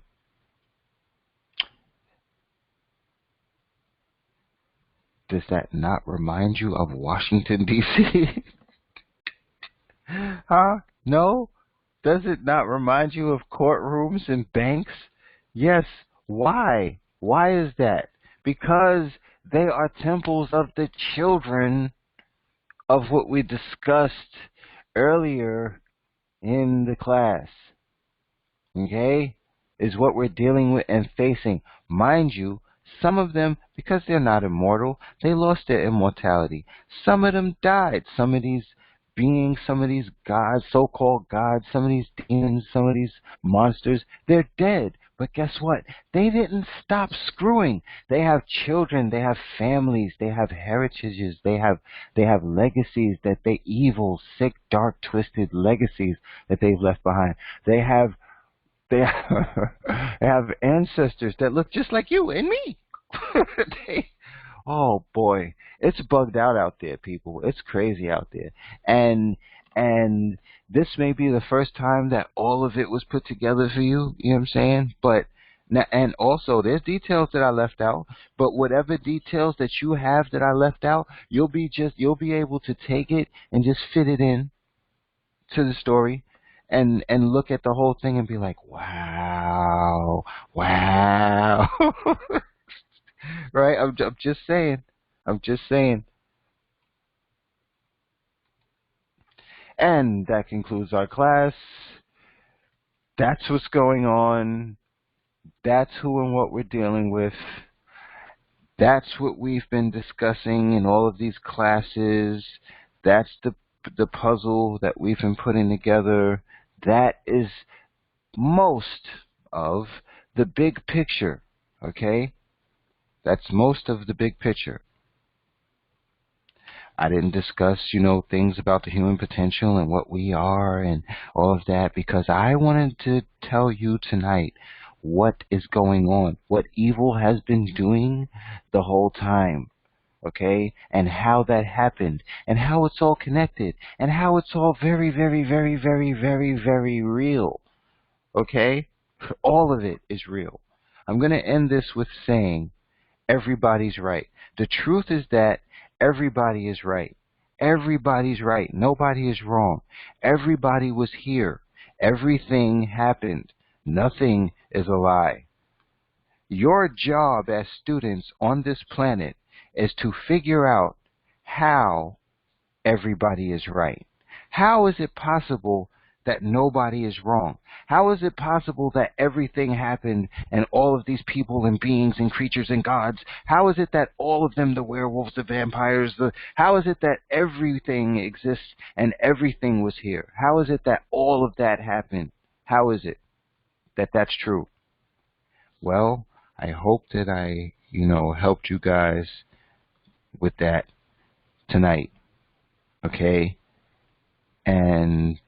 Does that not remind you of Washington, D.C.? Huh? No? Does it not remind you of courtrooms and banks? Yes. Why? Why is that? Because they are temples of the children of what we discussed earlier in the class. Okay? Is what we're dealing with and facing. Mind you, some of them, because they're not immortal, they lost their immortality. Some of them died. Some of these beings, some of these gods, so-called gods, some of these demons, some of these monsters, they're dead. But guess what? They didn't stop screwing. They have children, they have families, they have heritages, they have legacies that they evil, sick, dark, twisted legacies that they've left behind. They have they have ancestors that look just like you and me. they, oh boy, it's bugged out there, people. It's crazy out there, and and this may be the first time that all of it was put together for you. You know what I'm saying? But now, and also there's details that I left out. But whatever details that you have that I left out, you'll be able to take it and just fit it in to the story and look at the whole thing and be like, wow, wow. Right? I'm just saying. I'm just saying. And that concludes our class. That's what's going on. That's who and what we're dealing with. That's what we've been discussing in all of these classes. That's the puzzle that we've been putting together. That is most of the big picture, okay? That's most of the big picture. I didn't discuss, things about the human potential and what we are and all of that because I wanted to tell you tonight what is going on, what evil has been doing the whole time, okay? And how that happened and how it's all connected and how it's all very, very, very, very, very, very real, okay? All of it is real. I'm going to end this with saying everybody's right. The truth is that everybody is right. Everybody's right. Nobody is wrong. Everybody was here. Everything happened. Nothing is a lie. Your job as students on this planet is to figure out how everybody is right. How is it possible that nobody is wrong? How is it possible that everything happened and all of these people and beings and creatures and gods, how is it that all of them, the werewolves, the vampires, how is it that everything exists and everything was here? How is it that all of that happened? How is it that that's true? Well, I hope that I, helped you guys with that tonight, okay? And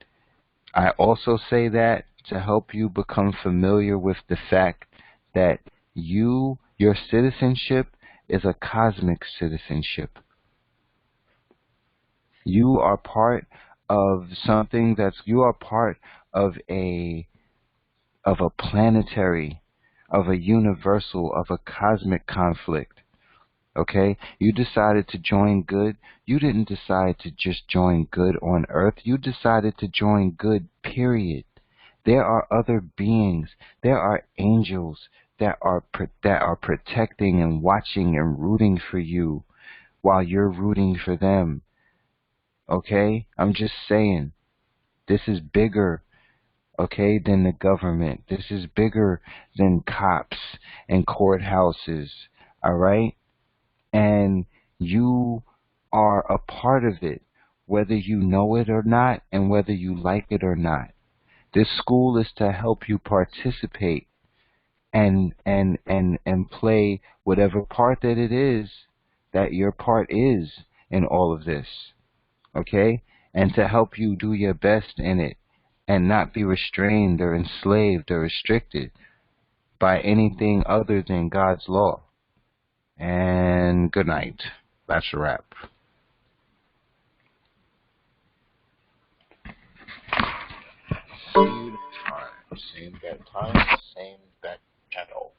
I also say that to help you become familiar with the fact that your citizenship is a cosmic citizenship. You are part of something you are part of a planetary, of a universal, of a cosmic conflict. Okay? You decided to join good. You didn't decide to just join good on Earth. You decided to join good, period. There are other beings. There are angels that are protecting and watching and rooting for you while you're rooting for them. Okay? I'm just saying, this is bigger, okay, than the government. This is bigger than cops and courthouses, all right? And you are a part of it, whether you know it or not, and whether you like it or not. This school is to help you participate and play whatever part that it is that your part is in all of this, okay? And to help you do your best in it and not be restrained or enslaved or restricted by anything other than God's law. And good night. That's a wrap. See you next time. Same bad time, same bad channel.